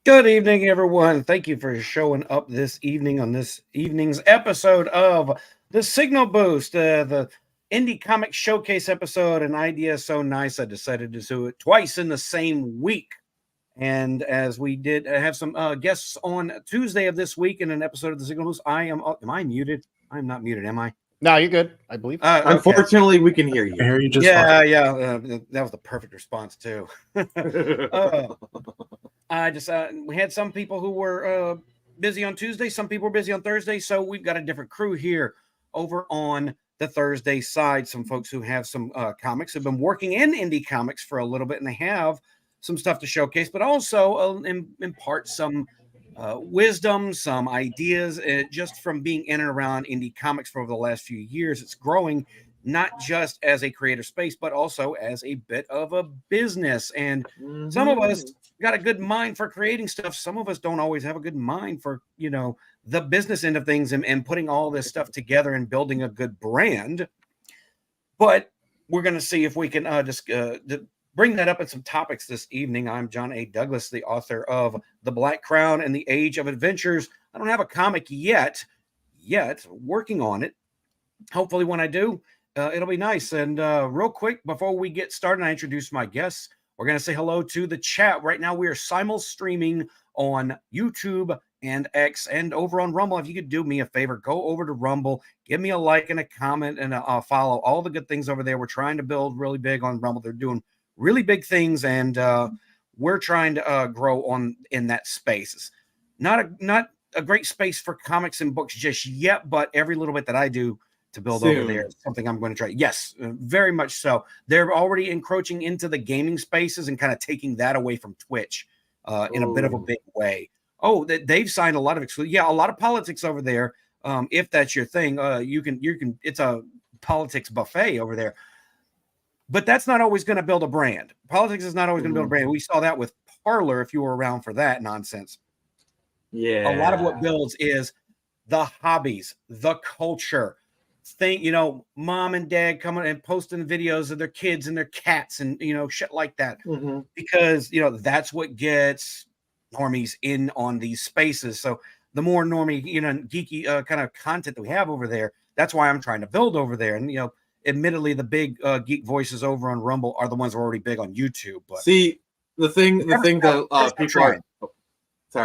Good evening, everyone. Thank you for showing up this evening on this evening's episode of the Signal Boost, the Indie Comic Showcase episode. An idea so nice, I decided to do it twice in the same week. And as we did have some guests on Tuesday of this week in an episode of the Signal Boost, am I muted? I'm not muted, am I? No, you're good, I believe. Okay. Unfortunately, we can hear you. I hear you just Yeah, fine. yeah. That was the perfect response too. We had some people who were busy on Tuesday, some people were busy on Thursday, so we've got a different crew here over on the Thursday side. Some folks who have some comics have been working in indie comics for a little bit, and they have some stuff to showcase, but also impart some wisdom, some ideas, just from being in and around indie comics for over the last few years. It's growing not just as a creative space, but also as a bit of a business. And some of us got a good mind for creating stuff. Some of us don't always have a good mind for, the business end of things and putting all this stuff together and building a good brand. But we're going to see if we can bring that up in some topics this evening. I'm John A. Douglas, the author of The Black Crown and the Age of Adventures. I don't have a comic yet, working on it. Hopefully when I do, it'll be nice. And real quick, before we get started, I introduce my guests. We're going to say hello to the chat. Right now, we are simul streaming on YouTube and X and over on Rumble. If you could do me a favor, go over to Rumble, give me a like and a comment and a follow. All the good things over there. We're trying to build really big on Rumble. They're doing really big things, and we're trying to grow in that space. It's not a great space for comics and books just yet, but every little bit that I do to build over there is something I'm going to try. Yes, very much so. They're already encroaching into the gaming spaces and kind of taking that away from Twitch in a bit of a big way. Oh, they've signed a lot of a lot of politics over there. If that's your thing, you can. It's a politics buffet over there. But that's not always going to build a brand. Politics is not always going to build a brand. We saw that with Parler, if you were around for that nonsense. Yeah. A lot of what builds is the hobbies, the culture. Mom and dad coming and posting videos of their kids and their cats and, shit like that. Because, that's what gets normies in on these spaces. So the more normie, geeky kind of content that we have over there, that's why I'm trying to build over there. And, admittedly, the big geek voices over on Rumble are the ones who are already big on YouTube. But see, the thing that people are. Sorry,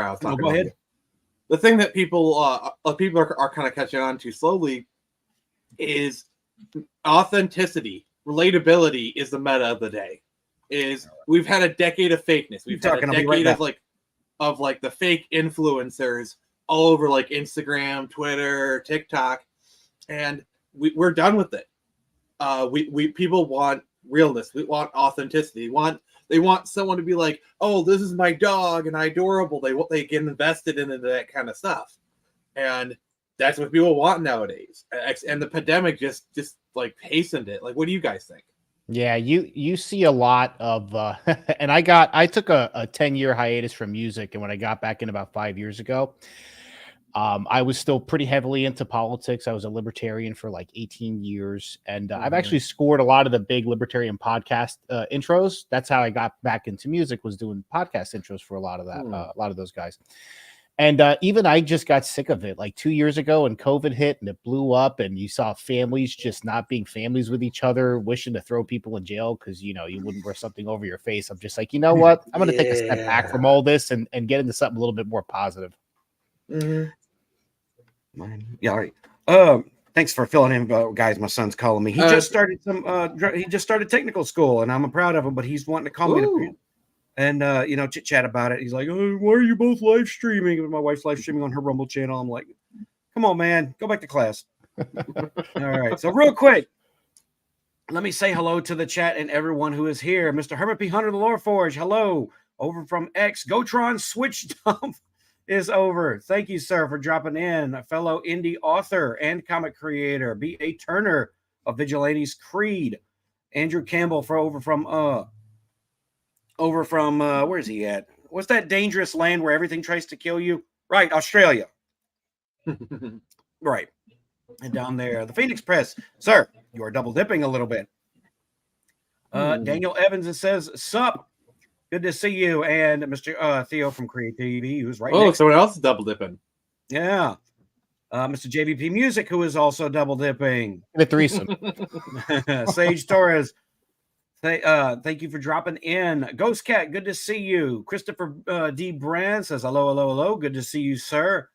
I was talking. Go ahead. The thing that people are kind of catching on to slowly is authenticity. Relatability is the meta of the day. We've had a decade of fakeness. We've had a decade of the fake influencers all over like Instagram, Twitter, TikTok, and we're done with it. We people want realness. We want authenticity. They want someone to be like, oh, this is my dog and adorable. They get invested into that kind of stuff, and that's what people want nowadays. And the pandemic just like hastened it. Like, what do you guys think? Yeah, you see a lot of and I took a 10-year hiatus from music, and when I got back in about 5 years ago, I was still pretty heavily into politics. I was a libertarian for like 18 years, and I've actually scored a lot of the big libertarian podcast intros. That's how I got back into music, was doing podcast intros for a lot of that, a lot of those guys. And even I just got sick of it like 2 years ago, and COVID hit and it blew up, and you saw families just not being families with each other, wishing to throw people in jail because, you wouldn't wear something over your face. I'm just like, you know what? I'm going to take a step back from all this and get into something a little bit more positive. Yeah, all right. Thanks for filling in, guys. My son's calling me. He just started technical school, and I'm proud of him. But he's wanting to call me and chit chat about it. He's like, oh, "Why are you both live streaming?" My wife's live streaming on her Rumble channel. I'm like, "Come on, man, go back to class." All right. So real quick, let me say hello to the chat and everyone who is here. Mr. Hermit P. Hunter, the Lore Forge. Hello, over from X. Gotron Switch Dump is over. Thank you, sir, for dropping in. A fellow indie author and comic creator, B.A. Turner of Vigilantes Creed. Andrew Campbell over from where's he at? What's that dangerous land where everything tries to kill you? Right, Australia. Right. And down there, the Phoenix Press. Sir, you are double dipping a little bit. Daniel Evans, it says, sup. Good to see you, and Mr. Theo from Create TV, who's right Oh, next. someone else is double dipping. Yeah. Mr. JVP Music, who is also double dipping. A threesome. Sage Torres, thank you for dropping in. Ghost Cat, good to see you. Christopher D. Brand says, hello, hello, hello. Good to see you, sir.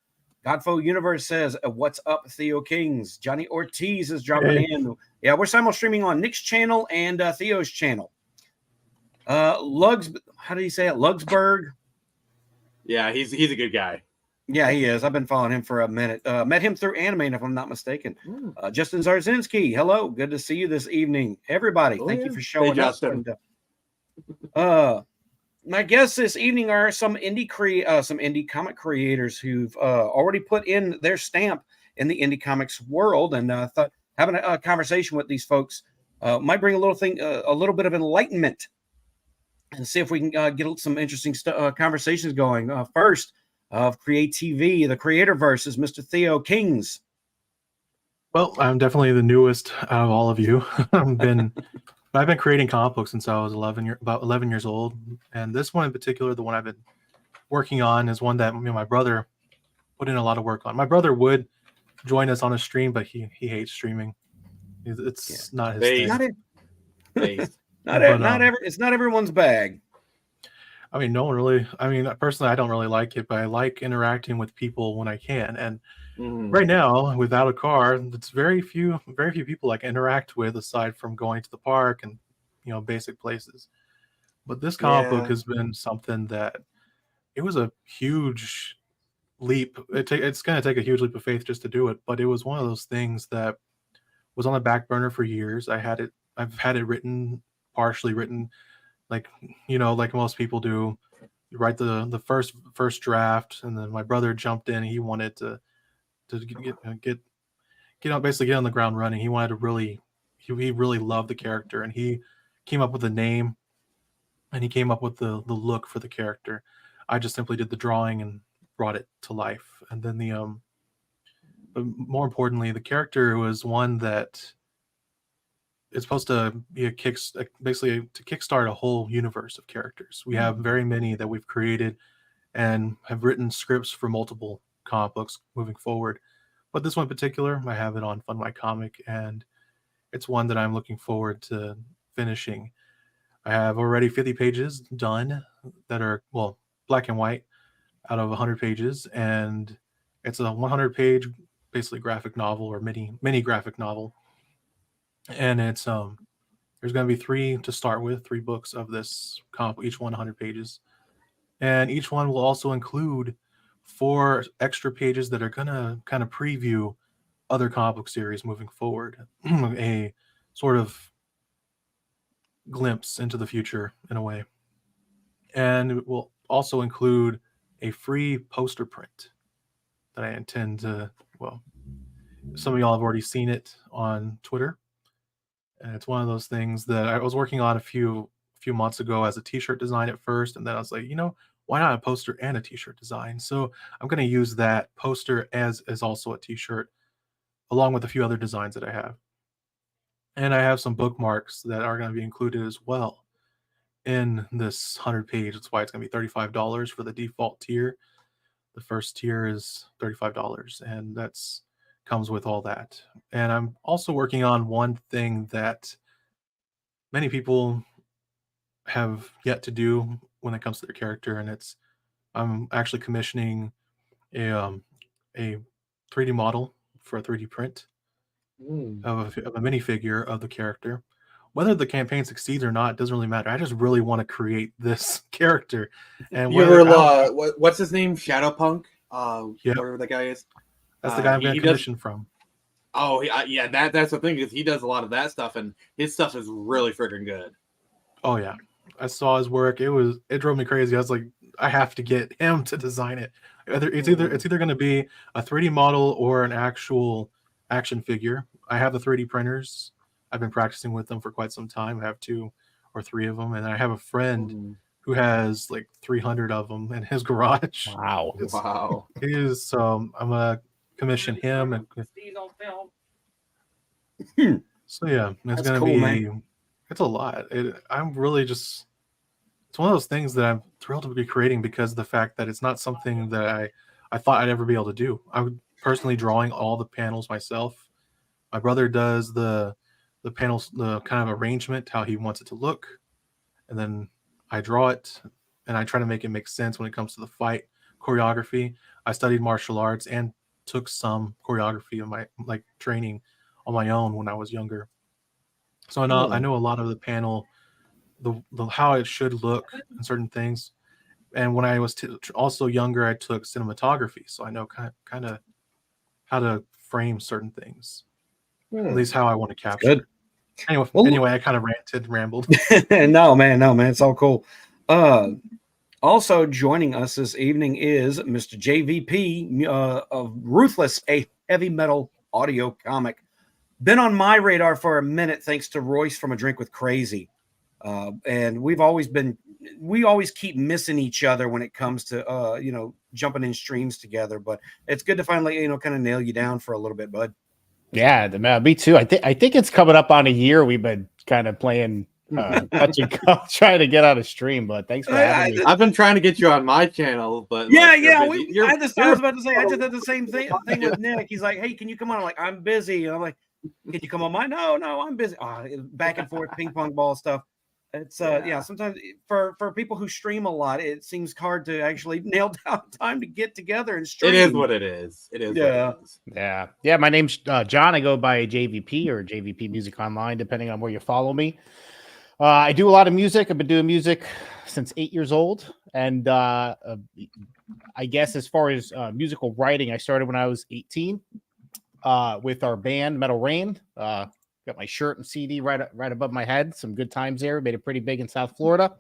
Godfo Universe says, what's up, Theo Kings? Johnny Ortiz is dropping in. Yeah, we're simul streaming on Nick's channel and Theo's channel. Lugs, how do you say it? Lugsberg. Yeah, he's a good guy. Yeah, he is. I've been following him for a minute. Met him through Anime, if I'm not mistaken. Justin Zarzinski, hello. Good to see you this evening. Everybody, thank you for showing up. Justin. And, my guests this evening are some indie comic creators who've already put in their stamp in the indie comics world, and thought having a conversation with these folks might bring a little bit of enlightenment, and see if we can get some interesting conversations going. First, of Create TV, the creator versus Mr. Theo Kings. Well, I'm definitely the newest out of all of you. I've been creating comic books since I was about 11 years old, and this one in particular, the one I've been working on, is one that my brother put in a lot of work on. My brother would join us on a stream, but he hates streaming. It's not his thing. It's not everyone's bag. I mean, no one really. I mean, personally, I don't really like it, but I like interacting with people when I can. And right now, without a car, it's very few people I can interact with aside from going to the park and basic places. But this comic book has been something that it was a huge leap. It's going to take a huge leap of faith just to do it. But it was one of those things that was on the back burner for years. I've had it written, partially written. Like most people do, you write the first draft, and then my brother jumped in. He wanted to get on the ground running. He wanted to he really loved the character, and he came up with a name, and he came up with the look for the character. I just simply did the drawing and brought it to life. And then but more importantly, the character was one that it's supposed to be basically to kickstart a whole universe of characters. We have very many that we've created and have written scripts for multiple comic books moving forward. But this one in particular, I have it on Fund My Comic, and it's one that I'm looking forward to finishing. I have already 50 pages done that are, black and white out of 100 pages, and it's a 100-page basically graphic novel or mini graphic novel. And it's there's going to be 3 to start with, 3 books of this comic, each one 100 pages, and each one will also include 4 extra pages that are going to kind of preview other comic book series moving forward. A sort of glimpse into the future in a way, and it will also include a free poster print that I intend to. Some of y'all have already seen it on Twitter. And it's one of those things that I was working on a few months ago as a t-shirt design at first, and then I was like, why not a poster and a t-shirt design? So I'm going to use that poster as also a t-shirt, along with a few other designs that I have. And I have some bookmarks that are going to be included as well in this 100-page. That's why it's going to be $35 for the default tier. The first tier is $35, and that's comes with all that. And I'm also working on one thing that many people have yet to do when it comes to their character, and I'm actually commissioning a 3D model for a 3D print of a minifigure of the character. Whether the campaign succeeds or not doesn't really matter. I just really want to create this character. And what's his name? Shadowpunk? Whatever that guy is. That's the guy I'm going to commission from. Oh, yeah, that's the thing, because he does a lot of that stuff, and his stuff is really freaking good. Oh, yeah. I saw his work. It drove me crazy. I was like, I have to get him to design it. It's either going to be a 3D model or an actual action figure. I have the 3D printers. I've been practicing with them for quite some time. I have 2 or 3 of them, and I have a friend who has like 300 of them in his garage. Wow. Wow. He is. I'm gonna commission him, and so yeah, it's gonna be. Man. It's a lot. I'm really just it's one of those things that I'm thrilled to be creating because of the fact that it's not something that I thought I'd ever be able to do. I would personally drawing all the panels myself. My brother does the panels, the kind of arrangement, how he wants it to look, and then I draw it and I try to make it make sense when it comes to the fight choreography. I studied martial arts and took some choreography of my like training on my own when I was younger. So I know a lot of the panel, the how it should look and certain things. And when I was also younger, I took cinematography, so I know kind of how to frame certain things, at least how I want to capture. Good. Anyway, I kind of rambled. No, man, it's all cool. Also joining us this evening is Mr. JVP of Ruthless, a heavy metal audio comic. Been on my radar for a minute thanks to Royce from A Drink with Crazy. And we always keep missing each other when it comes to jumping in streams together, but it's good to finally kind of nail you down for a little bit, bud. Yeah, me too. I think it's coming up on a year we've been kind of playing touch and go, trying to get on a stream, but thanks for having me. I've been trying to get you on my channel, but I was about to say I just had the same thing with Nick. He's like, hey, can you come on? I'm like, I'm busy. And I'm like, can you come on mine? No, I'm busy. Back and forth ping pong ball stuff. It's sometimes for people who stream a lot, it seems hard to actually nail down time to get together and stream. It is what it is. It is. Yeah. My name's John. I go by JVP or JVP Music Online, depending on where you follow me. I do a lot of music. I've been doing music since 8 years old, and I guess as far as musical writing, I started when I was 18 with our band Metal Rain. Got my shirt and CD right above my head. Some good times there. Made it pretty big in South Florida.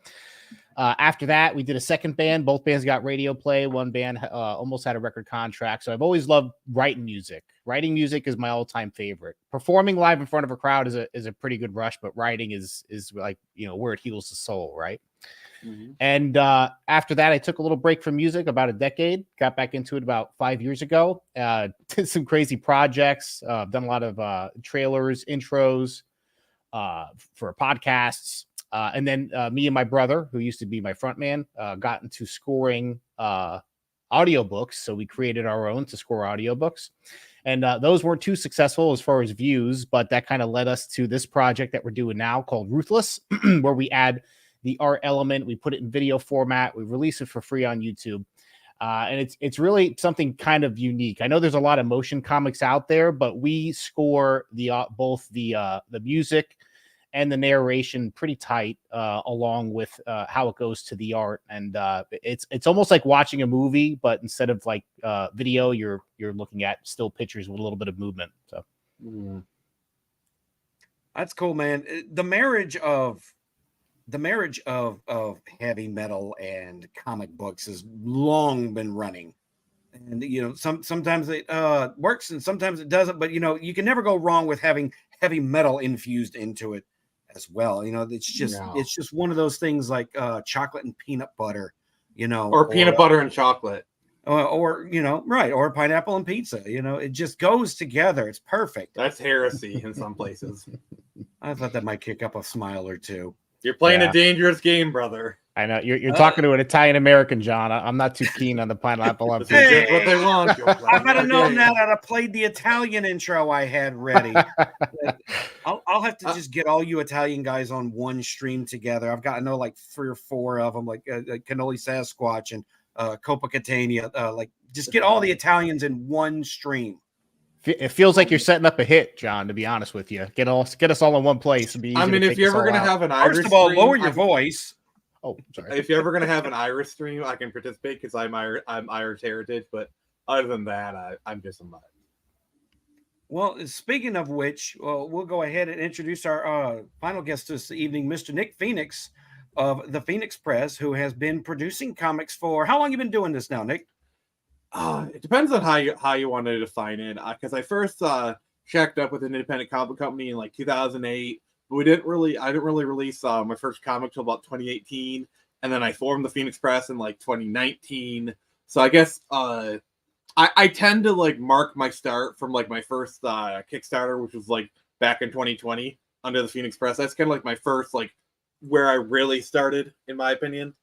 After that, we did a second band. Both bands got radio play. One band almost had a record contract. So I've always loved writing music. Writing music is my all-time favorite. Performing live in front of a crowd is a pretty good rush, but writing is like, where it heals the soul, right? Mm-hmm. And after that, I took a little break from music, about a decade. Got back into it about 5 years ago. Did some crazy projects. Done a lot of trailers, intros for podcasts. And then me and my brother, who used to be my front man, got into scoring audiobooks. So we created our own to score audiobooks. And those weren't too successful as far as views, but that kind of led us to this project that we're doing now called Ruthless, where we add the art element. We put it in video format. We release it for free on YouTube. And it's really something kind of unique. I know there's a lot of motion comics out there, but we score both the music and the narration pretty tight, along with how it goes to the art. And it's almost like watching a movie, but instead of like video, you're looking at still pictures with a little bit of movement. So that's cool, man. The marriage of heavy metal and comic books has long been running. And sometimes it works and sometimes it doesn't, but you can never go wrong with having heavy metal infused into it as well. It's just one of those things like chocolate and peanut butter, or peanut butter and chocolate, or pineapple and pizza. It just goes together. It's perfect. That's heresy in some places. I thought that might kick up a smile or two. You're playing a dangerous game, brother. I know you're talking to an Italian American, John. I'm not too keen on the pineapple on pizza. Hey, what they want. I might have known that. I'd have played the Italian intro I had ready. I'll have to just get all you Italian guys on one stream together. I've got to know like 3 or 4 of them, like Cannoli Sasquatch and Copa Catania. Just get all the Italians in one stream. It feels like you're setting up a hit, John, to be honest with you. Get us all in one place. It'd be easy if you're ever going to have an Irish First of all, lower your voice. Oh, sorry. If you're ever going to have an Irish stream, I can participate because I'm Irish heritage. But other than that, I'm just a mutt. Well, speaking of which, we'll go ahead and introduce our final guest this evening, Mr. Nick Phoenix of the Phoenix Press, who has been producing comics for how long? You been doing this now, Nick? It depends on how you want to define it. Because I first checked up with an independent comic company in like 2008. But I didn't really release my first comic till about 2018, and then I formed the Phoenix Press in like 2019. So I guess I tend to like mark my start from like my first Kickstarter, which was like back in 2020 under the Phoenix Press. That's kind of like my first like where I really started, in my opinion.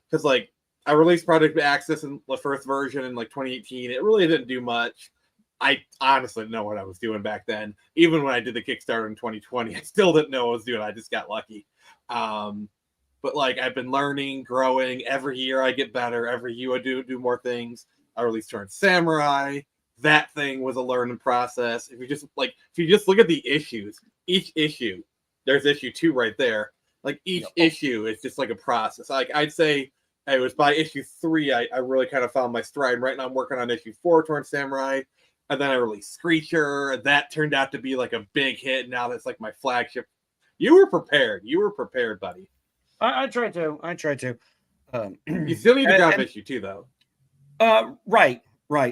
Because like I released Project Access in the first version in like 2018. It really didn't do much. I honestly didn't know what I was doing back then. Even when I did the Kickstarter in 2020, I still didn't know what I was doing. I just got lucky. But like I've been learning, growing. Every year I get better. Every year I do more things. I released Turned Samurai. That thing was a learning process. If you just look at the issues, each issue, there's issue 2 right there. Like each issue is just like a process. Like I'd say it was by issue 3 I really kind of found my stride. Right now I'm working on issue 4, Torn Samurai, and then I released Screecher. That turned out to be like a big hit. Now that's like my flagship. You were prepared. You were prepared, buddy. I tried to. You still need to grab issue 2 though. Right.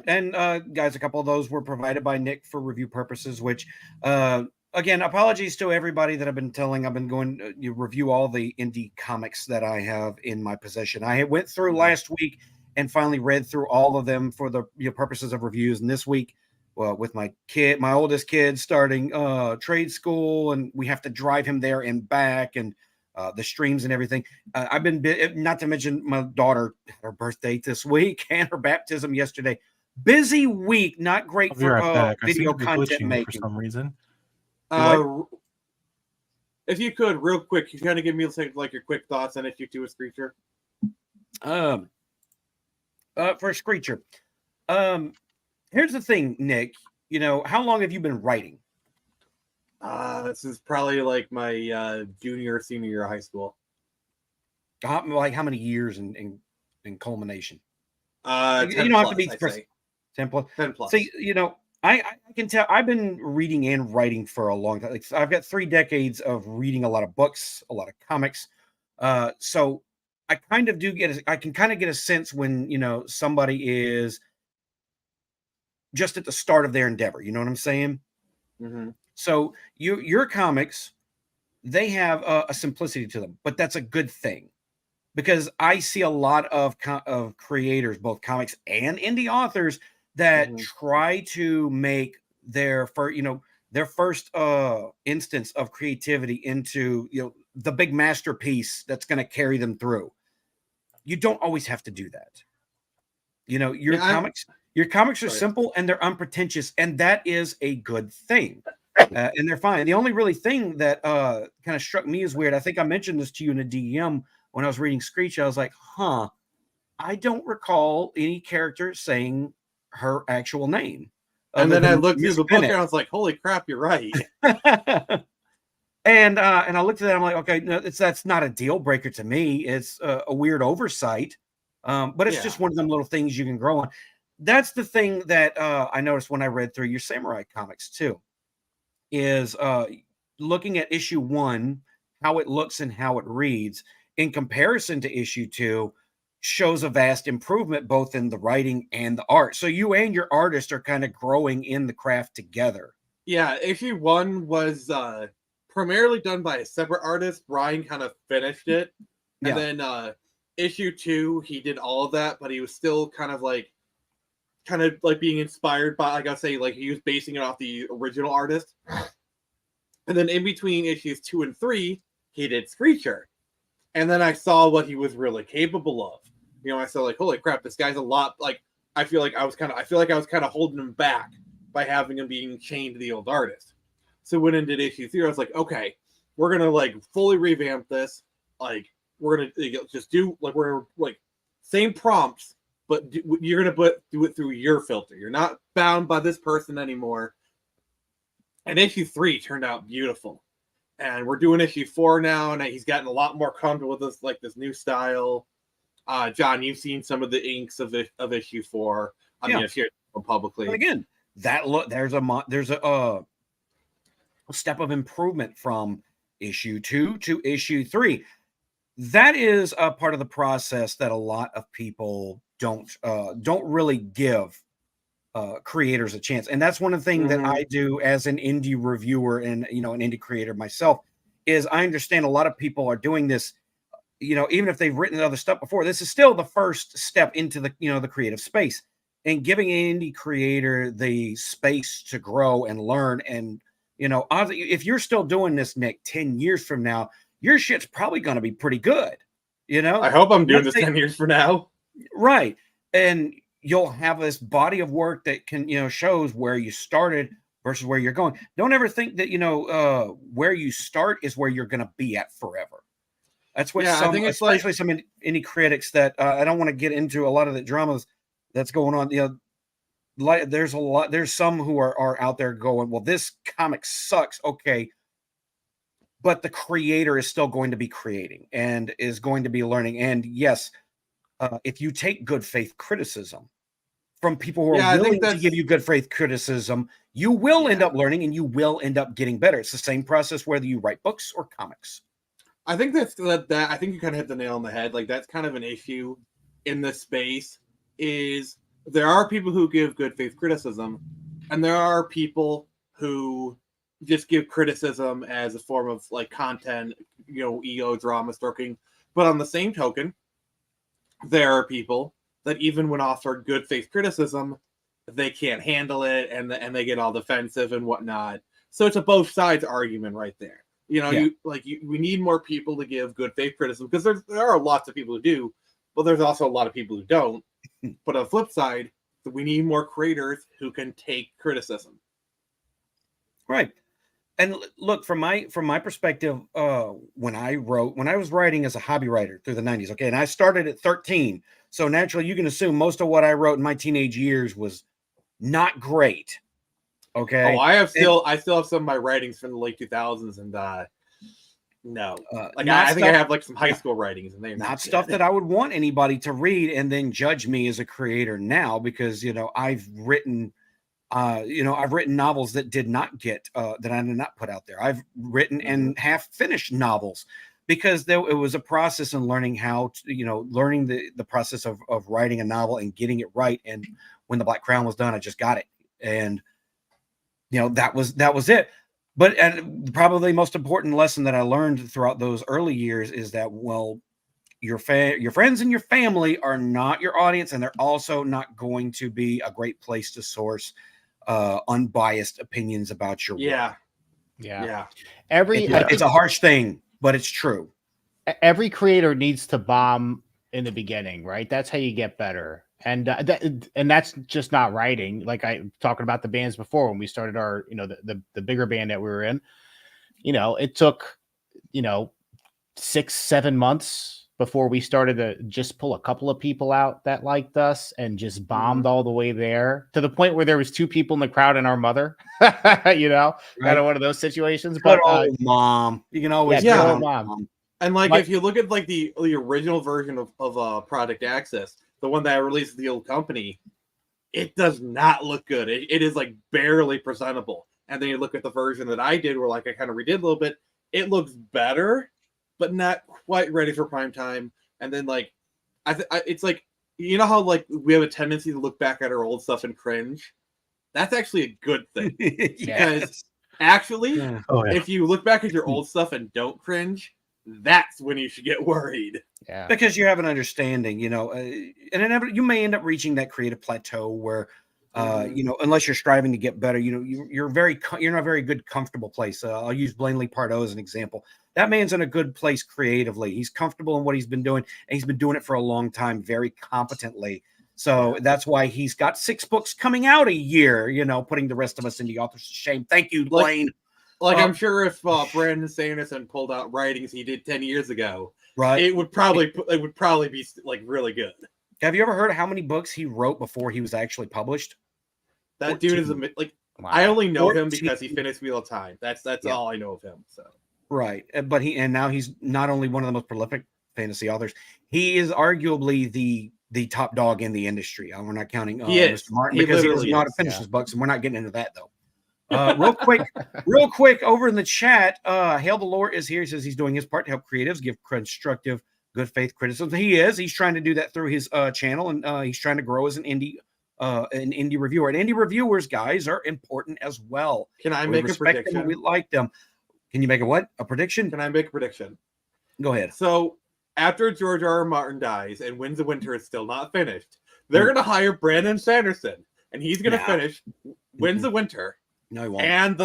And guys, a couple of those were provided by Nick for review purposes, which again, apologies to everybody that I've been telling. I've been going you review all the indie comics that I have in my possession. I went through last week and finally read through all of them for the purposes of reviews. And this week, well, with my oldest kid starting trade school, and we have to drive him there and back, and the streams and everything. I've been, not to mention my daughter had her birthday this week and her baptism yesterday. Busy week, not great for video content making for some reason. If you could, real quick, you kind of give me like your quick thoughts on issue 2 of Screecher. For Screecher, here's the thing, Nick. How long have you been writing? This is probably like my junior or senior year of high school. Like how many years in culmination? 10 you don't plus, have to be I'd say. 10 plus. 10 plus. See, I can tell I've been reading and writing for a long time. Like, I've got 3 decades of reading a lot of books, a lot of comics. So I kind of I can kind of get a sense when, somebody is just at the start of their endeavor. You know what I'm saying? Mm-hmm. So your comics, they have a simplicity to them, but that's a good thing, because I see a lot of creators, both comics and indie authors, that try to make their first instance of creativity into the big masterpiece that's going to carry them through. You don't always have to do that. Your comics are simple and they're unpretentious, and that is a good thing. And they're fine. The only really thing that kind of struck me as weird, I think I mentioned this to you in a DM when I was reading Screech. I was like, I don't recall any character saying her actual name. And then I looked through the book and I was like, holy crap, you're right. And I looked at that, I'm like, okay, no, that's not a deal breaker to me. It's a weird oversight. But it's just one of them little things you can grow on. That's the thing that I noticed when I read through your Samurai comics too, is looking at issue 1, how it looks and how it reads in comparison to issue 2 shows a vast improvement both in the writing and the art. So you and your artist are kind of growing in the craft together. Yeah, issue 1 was primarily done by a separate artist. Brian kind of finished it. And then issue 2, he did all of that, but he was still kind of like being inspired by, like I say, like he was basing it off the original artist. And then in between issues 2 and 3, he did Screecher. And then I saw what he was really capable of. I said, like, holy crap, this guy's a lot. Like, I feel like I was kind of holding him back by having him being chained to the old artist. So when I did issue 3, I was like, okay, we're gonna like fully revamp this. Like, we're gonna just do like same prompts, but you're gonna do it through your filter. You're not bound by this person anymore. And issue 3 turned out beautiful. And we're doing issue 4 now, and he's gotten a lot more comfortable with this new style. John, you've seen some of the inks of issue 4. I'm going to share it publicly. But again, there's a step of improvement from issue 2 to issue 3. That is a part of the process that a lot of people don't really give creators a chance. And that's one of the things that I do as an indie reviewer and an indie creator myself, is I understand a lot of people are doing this, even if they've written other stuff before. This is still the first step into the the creative space, and giving an indie creator the space to grow and learn. And if you're still doing this, Nick, 10 years from now, your shit's probably going to be pretty good. You know, I hope I'm doing Let's this say- 10 years from now. right. And you'll have this body of work that can, shows where you started versus where you're going. Don't ever think that, where you start is where you're going to be at forever. That's what Yeah, I think it's especially some indie critics that I don't want to get into a lot of the dramas that's going on. There's some who are out there going, well, this comic sucks. Okay. But the creator is still going to be creating and is going to be learning. And yes, if you take good faith criticism from people who are willing to give you good faith criticism, you will end up learning and you will end up getting better. It's the same process whether you write books or comics. I think that I think you kind of hit the nail on the head. Like, that's kind of an issue in this space. Is there are people who give good faith criticism, and there are people who just give criticism as a form of like content, ego, drama stroking. But on the same token, there are people that even when offered good faith criticism, they can't handle it and they get all defensive and whatnot. So it's a both sides argument right there. We need more people to give good faith criticism, because there are lots of people who do, but there's also a lot of people who don't. But on the flip side, we need more creators who can take criticism. Right. And look, from my perspective, when I was writing as a hobby writer through the 90s, okay, and I started at 13, so naturally you can assume most of what I wrote in my teenage years was not great. Okay. Oh, I still have some of my writings from the late 2000s, and no, I think I have like some high school writings, and they're not stuff that I would want anybody to read and then judge me as a creator now, because I've written novels that did not get that I did not put out there. I've written and half finished novels because it was a process in learning how to, learning the process of writing a novel and getting it right. And when The Black Crown was done, I just got it, and that was it. But and probably the most important lesson that I learned throughout those early years is that, well, your friends and your family are not your audience, and they're also not going to be a great place to source unbiased opinions about your work. Yeah. It's a harsh thing, but it's true. Every creator needs to bomb in the beginning, right? That's how you get better. And that's just not writing. Like I talking about the bands before, when we started our, the bigger band that we were in, it took, 6-7 months before we started to just pull a couple of people out that liked us, and just bombed all the way there, to the point where there was 2 people in the crowd and our mother, kind of one of those situations. But mom, you can always mom. And if you look at like the original version of Project Access, the one that I released with the old company, it does not look good. It is like barely presentable. And then you look at the version that I did, where like I kind of redid a little bit, it looks better, but not quite ready for prime time. And then like, it's like, how like we have a tendency to look back at our old stuff and cringe. That's actually a good thing. Because actually, if you look back at your old stuff and don't cringe, that's when you should get worried. Yeah, because you have an understanding, and you may end up reaching that creative plateau where, unless you're striving to get better, you're in a very good, comfortable place. I'll use Blaine Lee Pardoe as an example. That man's in a good place creatively. He's comfortable in what he's been doing, and he's been doing it for a long time, very competently. So that's why he's got 6 books coming out a year, putting the rest of us in the author's shame. Thank you, Blaine. I'm sure if Brandon Sanderson pulled out writings he did 10 years ago, right, it would probably be like really good. Have you ever heard how many books he wrote before he was actually published? That 14. dude is wow. I only know him because he finished Wheel of Time. That's all I know of him. So right, but now he's not only one of the most prolific fantasy authors, he is arguably the top dog in the industry. We're not counting Mr. Martin, because he does not finish his books, and we're not getting into that though. Real quick, over in the chat, Hail the Lord is here. He says he's doing his part to help creatives give constructive, good faith criticism. He's trying to do that through his channel, and he's trying to grow as an indie reviewer. And indie reviewers, guys, are important as well. Can I make a prediction? We like them. Can you make a prediction? Can I make a prediction? Go ahead. So after George R. R. Martin dies and Winds of Winter is still not finished, they're going to hire Brandon Sanderson, and he's going to finish Winds of Winter. No, he won't. And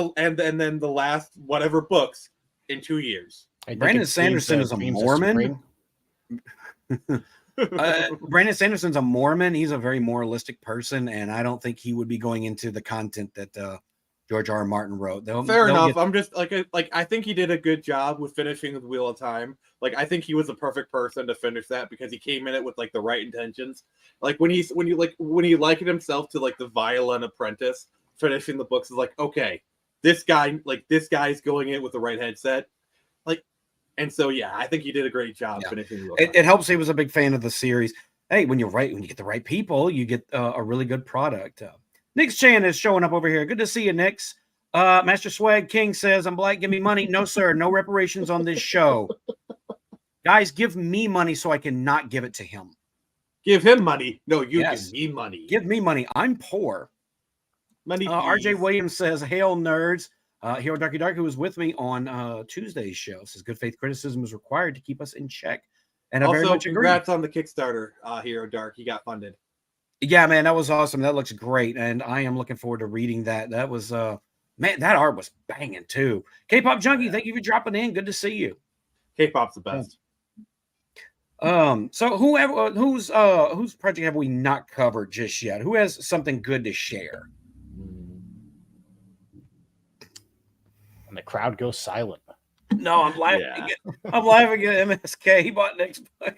then the last whatever books in 2 years. I think Brandon it seems Sanderson the is a dreams of Mormon. spring. Brandon Sanderson's a Mormon. He's a very moralistic person, and I don't think he would be going into the content that George R. R. Martin wrote. Fair enough. I'm just like I think he did a good job with finishing the Wheel of Time. Like I think he was the perfect person to finish that because he came in it with like the right intentions. Like when he likened himself to like the violent apprentice, finishing the books is like, okay, this guy's going in with the right headset. Like, and so yeah, I think he did a great job finishing the Wheel of Time. It helps. He was a big fan of the series. Hey, when you get the right people, you get a really good product. Nix Chan is showing up over here. Good to see you, Nix. Master Swag King says, I'm black. Give me money. No, sir. No reparations on this show. Guys, give me money so I can not give it to him. Give him money. No, give me money. Give me money. I'm poor. Money. RJ Williams says, hail nerds. Hero Darky Dark, who was with me on Tuesday's show, says good faith criticism is required to keep us in check. And I very much agree. Congrats on the Kickstarter, Hero Dark. He got funded. Yeah, man, that was awesome. That looks great. And I am looking forward to reading that. That was man, that art was banging too. K-Pop Junkie, thank you for dropping in. Good to see you. K-Pop's the best. So whose project have we not covered just yet? Who has something good to share? And the crowd goes silent. No, I'm laughing. I'm laughing at MSK. He bought next book.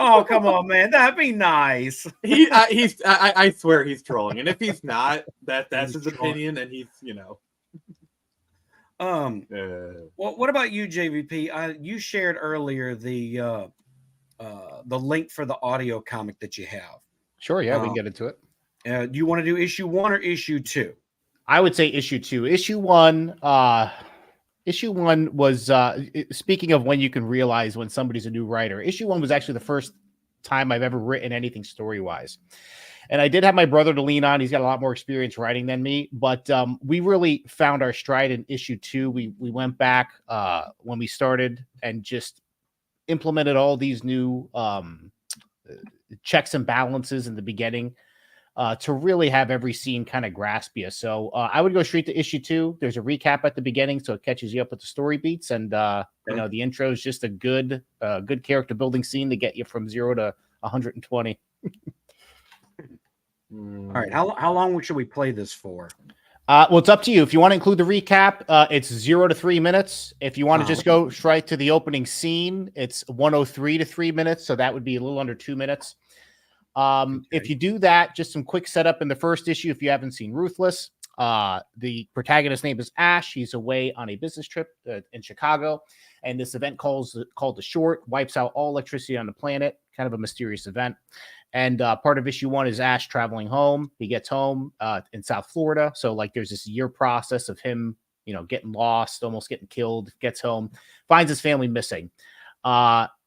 Oh, come on, man. That'd be nice. I swear he's trolling. And if he's not, that's his opinion, and he's, Well, what about you, JVP? You shared earlier the link for the audio comic that you have. Sure, yeah, we can get into it. Do you want to do issue 1 or issue 2? I would say issue 2. Issue 1 was speaking of when you can realize when somebody's a new writer. Issue 1 was actually the first time I've ever written anything story-wise. And I did have my brother to lean on. He's got a lot more experience writing than me, but we really found our stride in issue 2. We went back when we started and just implemented all these new checks and balances in the beginning to really have every scene kind of grasp you. So I would go straight to issue 2. There's a recap at the beginning, so it catches you up with the story beats. And the intro is just a good character building scene to get you from 0 to 120. All right. How long should we play this for? Well, it's up to you. If you want to include the recap, it's 0 to 3 minutes. If you want to just go straight to the opening scene, it's 103 to 3 minutes. So that would be a little under 2 minutes. If you do that, just some quick setup in the first issue. If you haven't seen Ruthless, the protagonist's name is Ash. He's away on a business trip in Chicago. And this event called The Short wipes out all electricity on the planet. Kind of a mysterious event. And part of issue 1 is Ash traveling home. He gets home in South Florida. So like there's this year process of him, getting lost, almost getting killed, gets home, finds his family missing.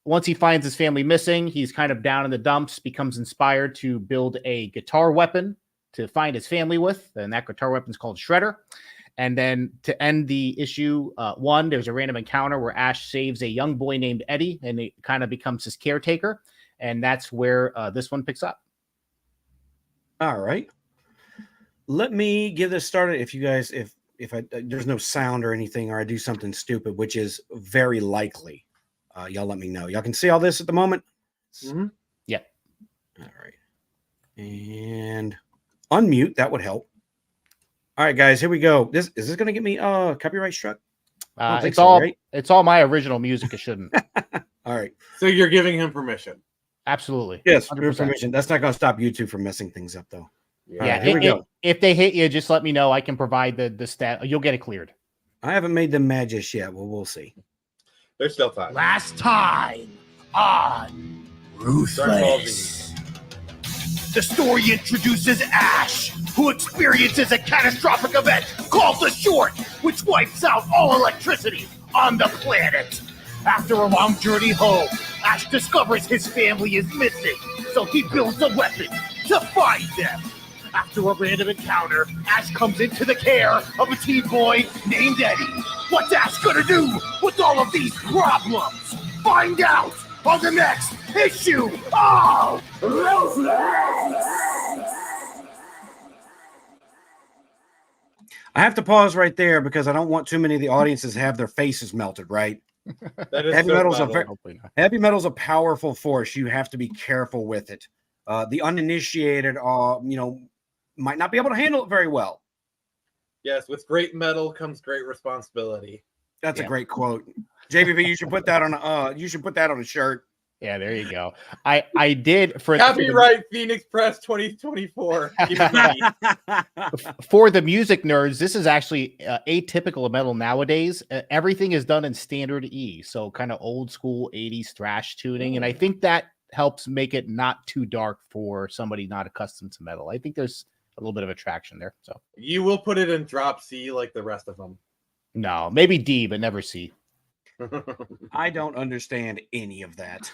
Once he finds his family missing, he's kind of down in the dumps, becomes inspired to build a guitar weapon to find his family with. And that guitar weapon is called Shredder. And then to end the issue 1, there's a random encounter where Ash saves a young boy named Eddie, and it kind of becomes his caretaker. And that's where this one picks up. All right. Let me get this started. If you guys, if there's no sound or anything, or I do something stupid, which is very likely, y'all let me know. Y'all can see all this at the moment? Mm-hmm. Yeah. All right. And unmute. That would help. All right, guys, here we go. Is this going to get me copyright struck? It's all my original music. It shouldn't. All right. So you're giving him permission. Absolutely. Yes, your permission. That's not going to stop YouTube from messing things up, though. Yeah. Right, here we go. If they hit you, just let me know. I can provide the stat. You'll get it cleared. I haven't made them mad just yet. Well, we'll see. There's still time. Last time on Ruthless. The story introduces Ash, who experiences a catastrophic event called The Short, which wipes out all electricity on the planet. After a long journey home, Ash discovers his family is missing, so he builds a weapon to find them. After a random encounter, Ash comes into the care of a teen boy named Eddie. What's Ash gonna do with all of these problems? Find out on the next issue of Ruthless! I have to pause right there because I don't want too many of the audiences have their faces melted, right? That is Heavy so metal's a metal. very Hopefully not. heavy metal's a powerful force. You have to be careful with it. The uninitiated, might not be able to handle it very well. Yes, with great metal comes great responsibility. That's a Yeah. great quote. JVP, you should put that on a shirt. Yeah, there you go. I did Copyright Phoenix Press 2024. Give me money. for the music nerds. This is actually atypical of metal nowadays. Everything is done in standard E, so kind of old school 80s thrash tuning, and I think that helps make it not too dark for somebody not accustomed to metal. I think there's a little bit of attraction there. So You will put it in drop C like the rest of them. no, maybe D, but never C. I don't understand any of that.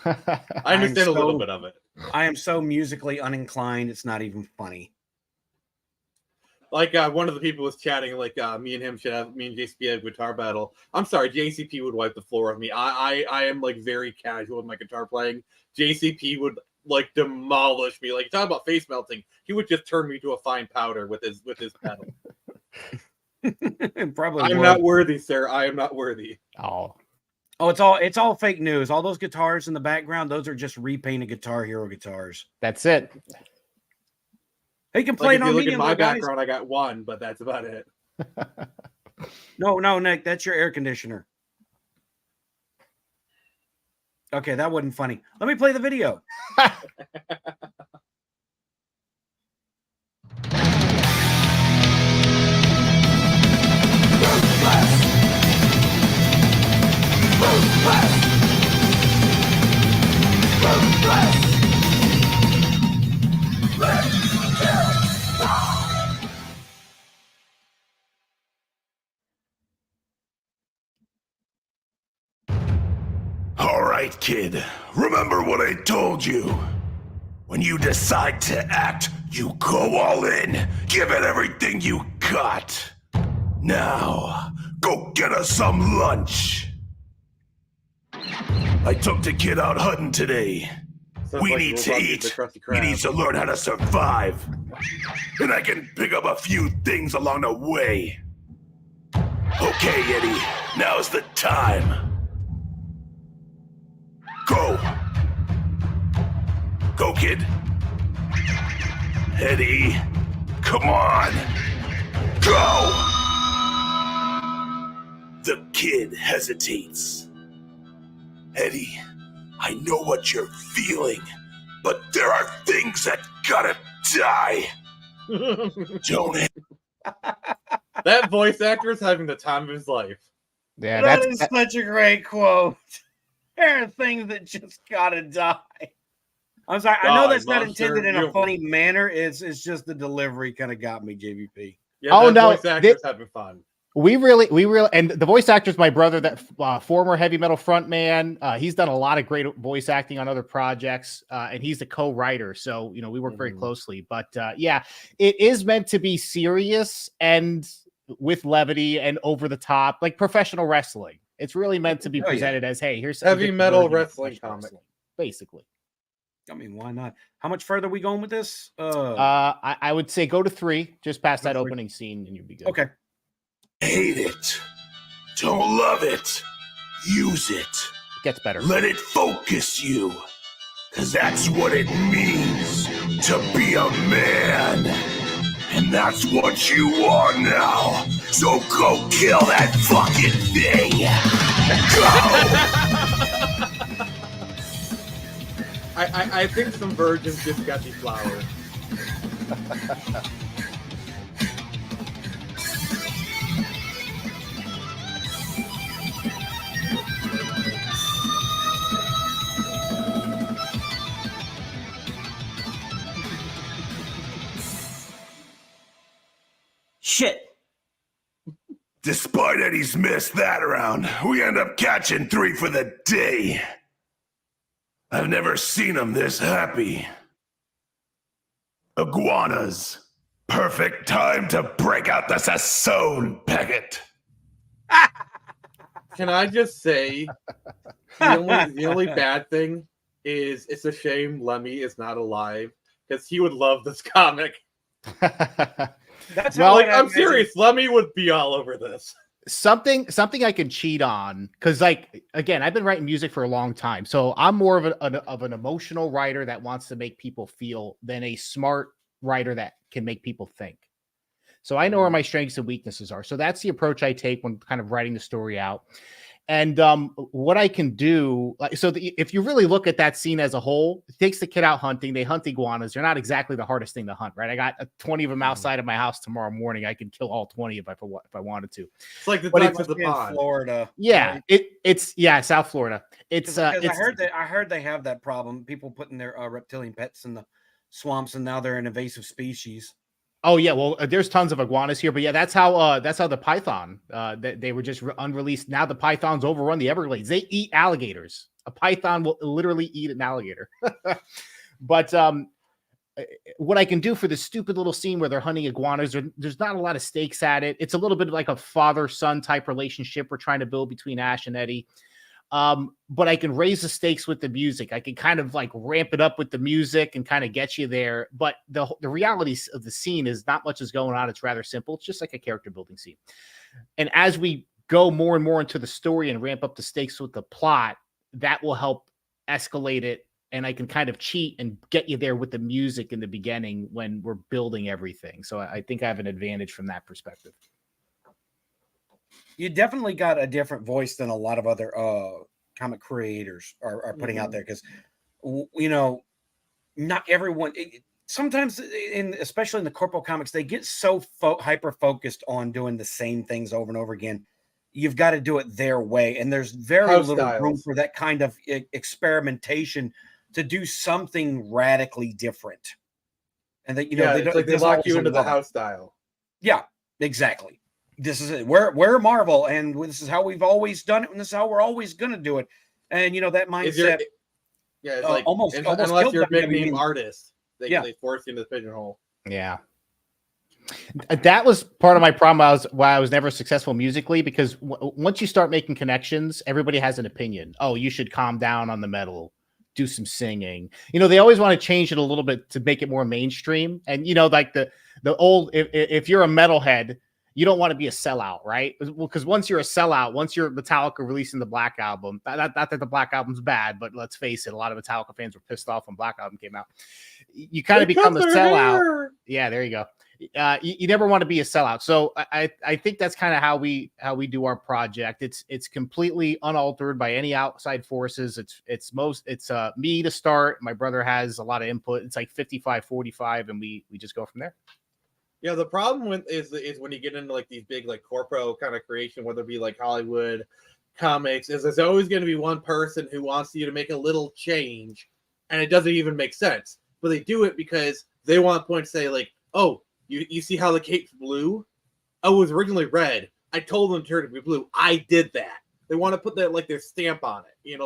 I understand I'm a little so- bit of it. I am so musically uninclined. It's not even funny. Like one of the people was chatting, like me and JCP have a guitar battle. I'm sorry, JCP would wipe the floor with me. I am like very casual with my guitar playing. JCP would like demolish me. Like talk about face melting. He would just turn me to a fine powder with his pedal. Probably. I'm would. not worthy, sir. I am not worthy. Oh, It's all fake news. All those guitars in the background, those are just repainted Guitar Hero guitars. that's it. He can Like play it if you on look at medium, my though, guys. background, I got one, but that's about it. No, Nick, that's your air conditioner. Okay, that wasn't funny. Let me play the video. All right, kid. Remember what I told you. When you decide to act, you go all in. Give it everything you got. Now, go get us some lunch. I took the kid out hunting today. Sounds We like need to Robot the eat. Krusty He Krab. needs to learn how to survive. And I can pick up a few things along the way. Okay, Eddie. Now's the time. Go. Go, kid. Eddie. Come on. Go! The kid hesitates. Eddie, I know what you're feeling, but there are things that gotta die. Don't That voice actor is having the time of his life. Yeah, That that's is such a great quote. There are things that just gotta die. I'm sorry. I know Die, that's not monster, intended in a you- funny manner. It's just the delivery kind of got me, JVP. Yeah, Oh, that no, voice actor's having fun. we really, and the voice actor's my brother, that former heavy metal frontman. He's done a lot of great voice acting on other projects, and he's the co-writer. So, we work very closely. But yeah, it is meant to be serious and with levity and over the top, like professional wrestling. It's really meant to be Oh, yeah. presented as, hey, here's Heavy the metal version of wrestling professional comic. wrestling, basically. I mean, why not? How much further are we going with this? I would say go to 3, just past that 3. opening scene, and you'll be good. Okay. hate it. Don't love it. Use it. It gets better. Let it focus you. Cause that's what it means to be a man. And that's what you are now. So go kill that fucking thing. I think some virgins just got deflowered. Shit. Despite Eddie's miss that round, we end up catching 3 for the day. I've never seen him this happy. Iguanas. Perfect time to break out the Sassone packet. Can I just say, the only bad thing is it's a shame Lemmy is not alive because he would love this comic. That's Well, how Like, I I'm imagine- serious. Lemmy would be all over this. something I can cheat on, because like again, I've been writing music for a long time, so I'm more of an emotional writer that wants to make people feel than a smart writer that can make people think. So I know where my strengths and weaknesses are. So that's the approach I take when kind of writing the story out. And what I can do, like, so if you really look at that scene as a whole, it takes the kid out hunting. They hunt iguanas. They're not exactly the hardest thing to hunt, right? I got 20 of them outside of my house tomorrow morning. I could kill all 20 if I wanted to. It's like the But ducks Must of the be in pond. Florida. Yeah, right? it's South Florida. It's Because it's I heard they have that problem. People putting their reptilian pets in the swamps, and now they're an invasive species. oh yeah, well there's tons of iguanas here, but yeah, that's how the python they were just unreleased. Now the pythons overrun the Everglades. They eat alligators. A python will literally eat an alligator. But what I can do for this stupid little scene where they're hunting iguanas, there's not a lot of stakes at it. It's a little bit like a father-son type relationship we're trying to build between Ash and Eddie. But I can raise the stakes with the music. I can kind of like ramp it up with the music and kind of get you there. But the reality of the scene is not much is going on. It's rather simple. It's just like a character building scene. And as we go more and more into the story and ramp up the stakes with the plot, that will help escalate it. And I can kind of cheat and get you there with the music in the beginning when we're building everything. So I think I have an advantage from that perspective. You definitely got a different voice than a lot of other comic creators are putting out there, because not everyone. Sometimes, especially in the corporal comics, they get so hyper focused on doing the same things over and over again. You've got to do it their way, and there's very House little room styles. for that kind of experimentation to do something radically different. And that It's like they there's lock always you a into the limit. house style. Yeah, exactly. This is it. We're Marvel, and this is how we've always done it, and this is how we're always going to do it. And that mindset. It's like almost unless killed you're a big WWE. name artist, they Yeah. force you into the pigeonhole. Yeah. That was part of my problem. Why I was never successful musically, because once you start making connections, everybody has an opinion. Oh, you should calm down on the metal, do some singing. They always want to change it a little bit to make it more mainstream. And like the old, if you're a metalhead, you don't want to be a sellout, right? Well, because once you're a sellout, once you're Metallica releasing the Black Album, not that the Black Album's bad, but let's face it, a lot of Metallica fans were pissed off when Black Album came out. You kind of become a sellout. Yeah, there you go. You never want to be a sellout. So I think that's kind of how we do our project. It's completely unaltered by any outside forces. It's me to start. My brother has a lot of input. It's like 55-45, and we just go from there. Yeah, the problem is when you get into like these big like corpo kind of creation, whether it be like Hollywood comics, is there's always going to be one person who wants you to make a little change, and it doesn't even make sense. But they do it because they want to point to say like, oh, you see how the cape's blue? Oh, it was originally red. I told them to turn it to be blue. I did that. They want to put that like their stamp on it.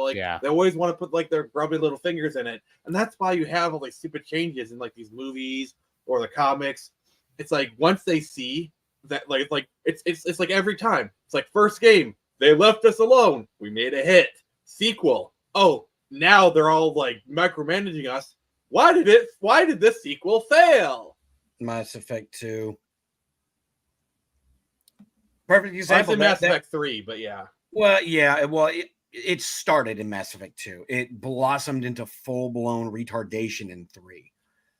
They always want to put like their grubby little fingers in it, and that's why you have all these stupid changes in like these movies or the comics. It's like once they see that, like it's like every time. It's like first game, they left us alone. We made a hit. Sequel. Oh, now they're all like micromanaging us. Why did this sequel fail? Mass Effect 2. Perfect I example. said Mass Effect 3, but yeah. Well, yeah. Well, it started in Mass Effect 2. It blossomed into full-blown retardation in 3.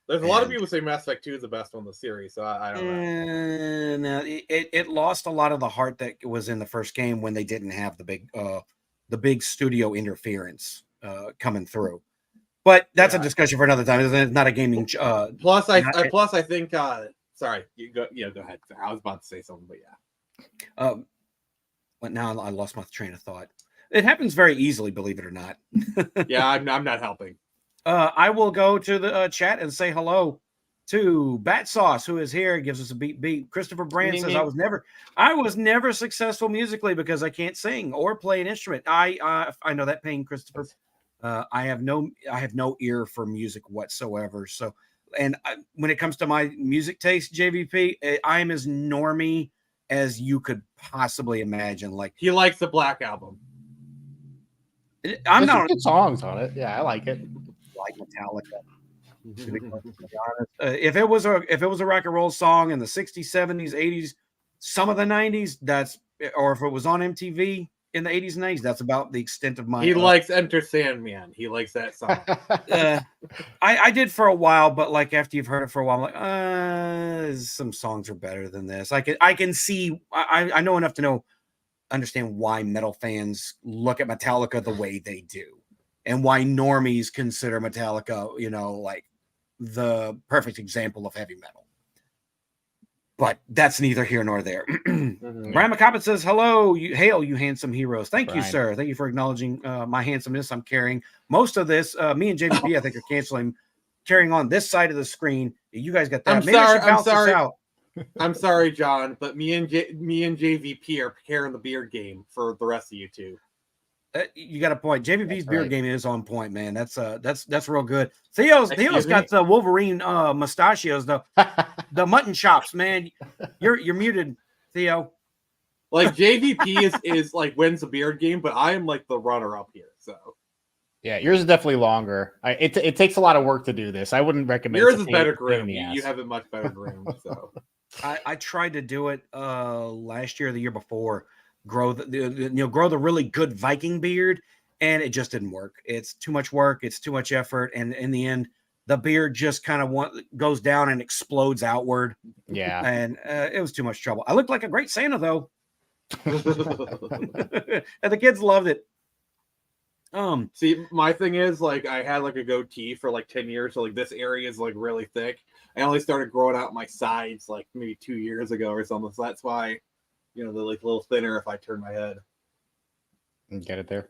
There's a lot of people say Mass Effect 2 is the best one in the series, so I don't know. No, it lost a lot of the heart that was in the first game when they didn't have the big studio interference coming through. But that's a discussion for another time. It's not a gaming. Plus, I think. Sorry, you go. Yeah, go ahead. I was about to say something, but yeah. But now I lost my train of thought. It happens very easily, believe it or not. Yeah, I'm not helping. I will go to the chat and say hello to Bat Sauce, who is here. Gives us a beat. Christopher Brand says, I was never successful musically because I can't sing or play an instrument. I know that pain, Christopher. I have no ear for music whatsoever. So, when it comes to my music taste, JVP, I am as normie as you could possibly imagine. Like, he likes the Black Album. There's some good songs on it. Yeah, I like it. Like Metallica. To be honest. If it was a rock and roll song in the 60s, 70s, 80s, some of the 90s, or if it was on MTV in the 80s and 90s, that's about the extent of my. He likes Enter Sandman. He likes that song. I did for a while, but like after you've heard it for a while, I'm like, some songs are better than this. I can see. I know enough to understand why metal fans look at Metallica the way they do, and why normies consider Metallica, like the perfect example of heavy metal. But that's neither here nor there. Brian McCobbin says, hello, hail, you handsome heroes. Thank you, sir. Thank you for acknowledging my handsomeness. I'm carrying most of this. Me and JVP, I think, are carrying on this side of the screen. You guys got that. I'm sorry, John, but me and JVP are carrying the beard game for the rest of you two. You got a point. JVP's beard game is on point, man. That's real good. Theo's got the Wolverine mustachios, the mutton chops, man. You're muted, Theo. Like JVP is like wins the beard game, but I am like the runner up here. So yeah, yours is definitely longer. It takes a lot of work to do this. I wouldn't recommend. Yours is better groomed. You have it much better groomed. So I tried to do it last year or the year before. Grow the really good Viking beard, and it just didn't work. It's too much work. It's too much effort, and in the end, the beard just kind of goes down and explodes outward. Yeah, and it was too much trouble. I looked like a great Santa though, and the kids loved it. See, my thing is like I had like a goatee for like 10 years, so like this area is like really thick. I only started growing out my sides like maybe 2 years ago or something. So that's why. They're like a little thinner if I turn my head. Get it there.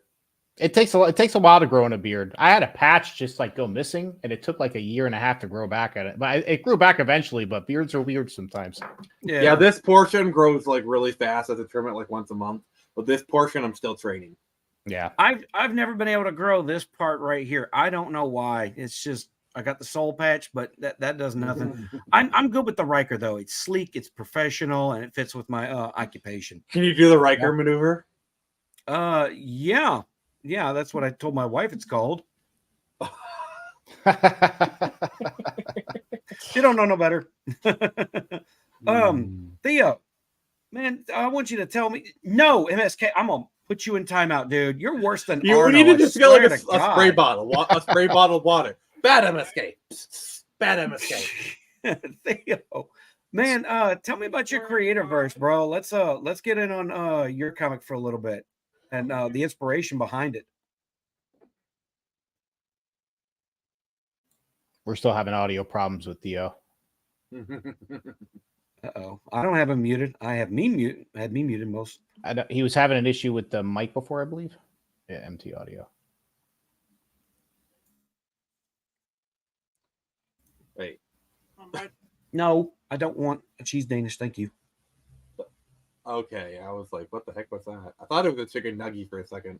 It takes a while to grow in a beard. I had a patch just like go missing, and it took like a year and a half to grow back at it. But it grew back eventually. But beards are weird sometimes. Yeah, this portion grows like really fast. I have to trim it like once a month. But this portion, I'm still training. Yeah, I've never been able to grow this part right here. I don't know why. It's just. I got the soul patch, but that does nothing. I'm good with the Riker though. It's sleek, it's professional, and it fits with my occupation. Can you do the Riker maneuver? Yeah, that's what I told my wife. It's called. She don't know no better. Theo, man, I want you to tell me. No, MSK, I'm gonna put you in timeout, dude. You're worse than you. Arno, We need to just get like a spray bottle, a spray bottle of water. Bad MSK. Bad MSK. Theo, man, tell me about your creator verse, bro. Let's get in on your comic for a little bit and the inspiration behind it. We're still having audio problems with Theo. Uh-oh. I don't have him muted. I have me muted. I had me muted most. He was having an issue with the mic before, I believe. Yeah, MT audio. Wait. No, I don't want a cheese Danish. Thank you. Okay, I was like, what the heck was that? I thought it was a chicken nugget for a second.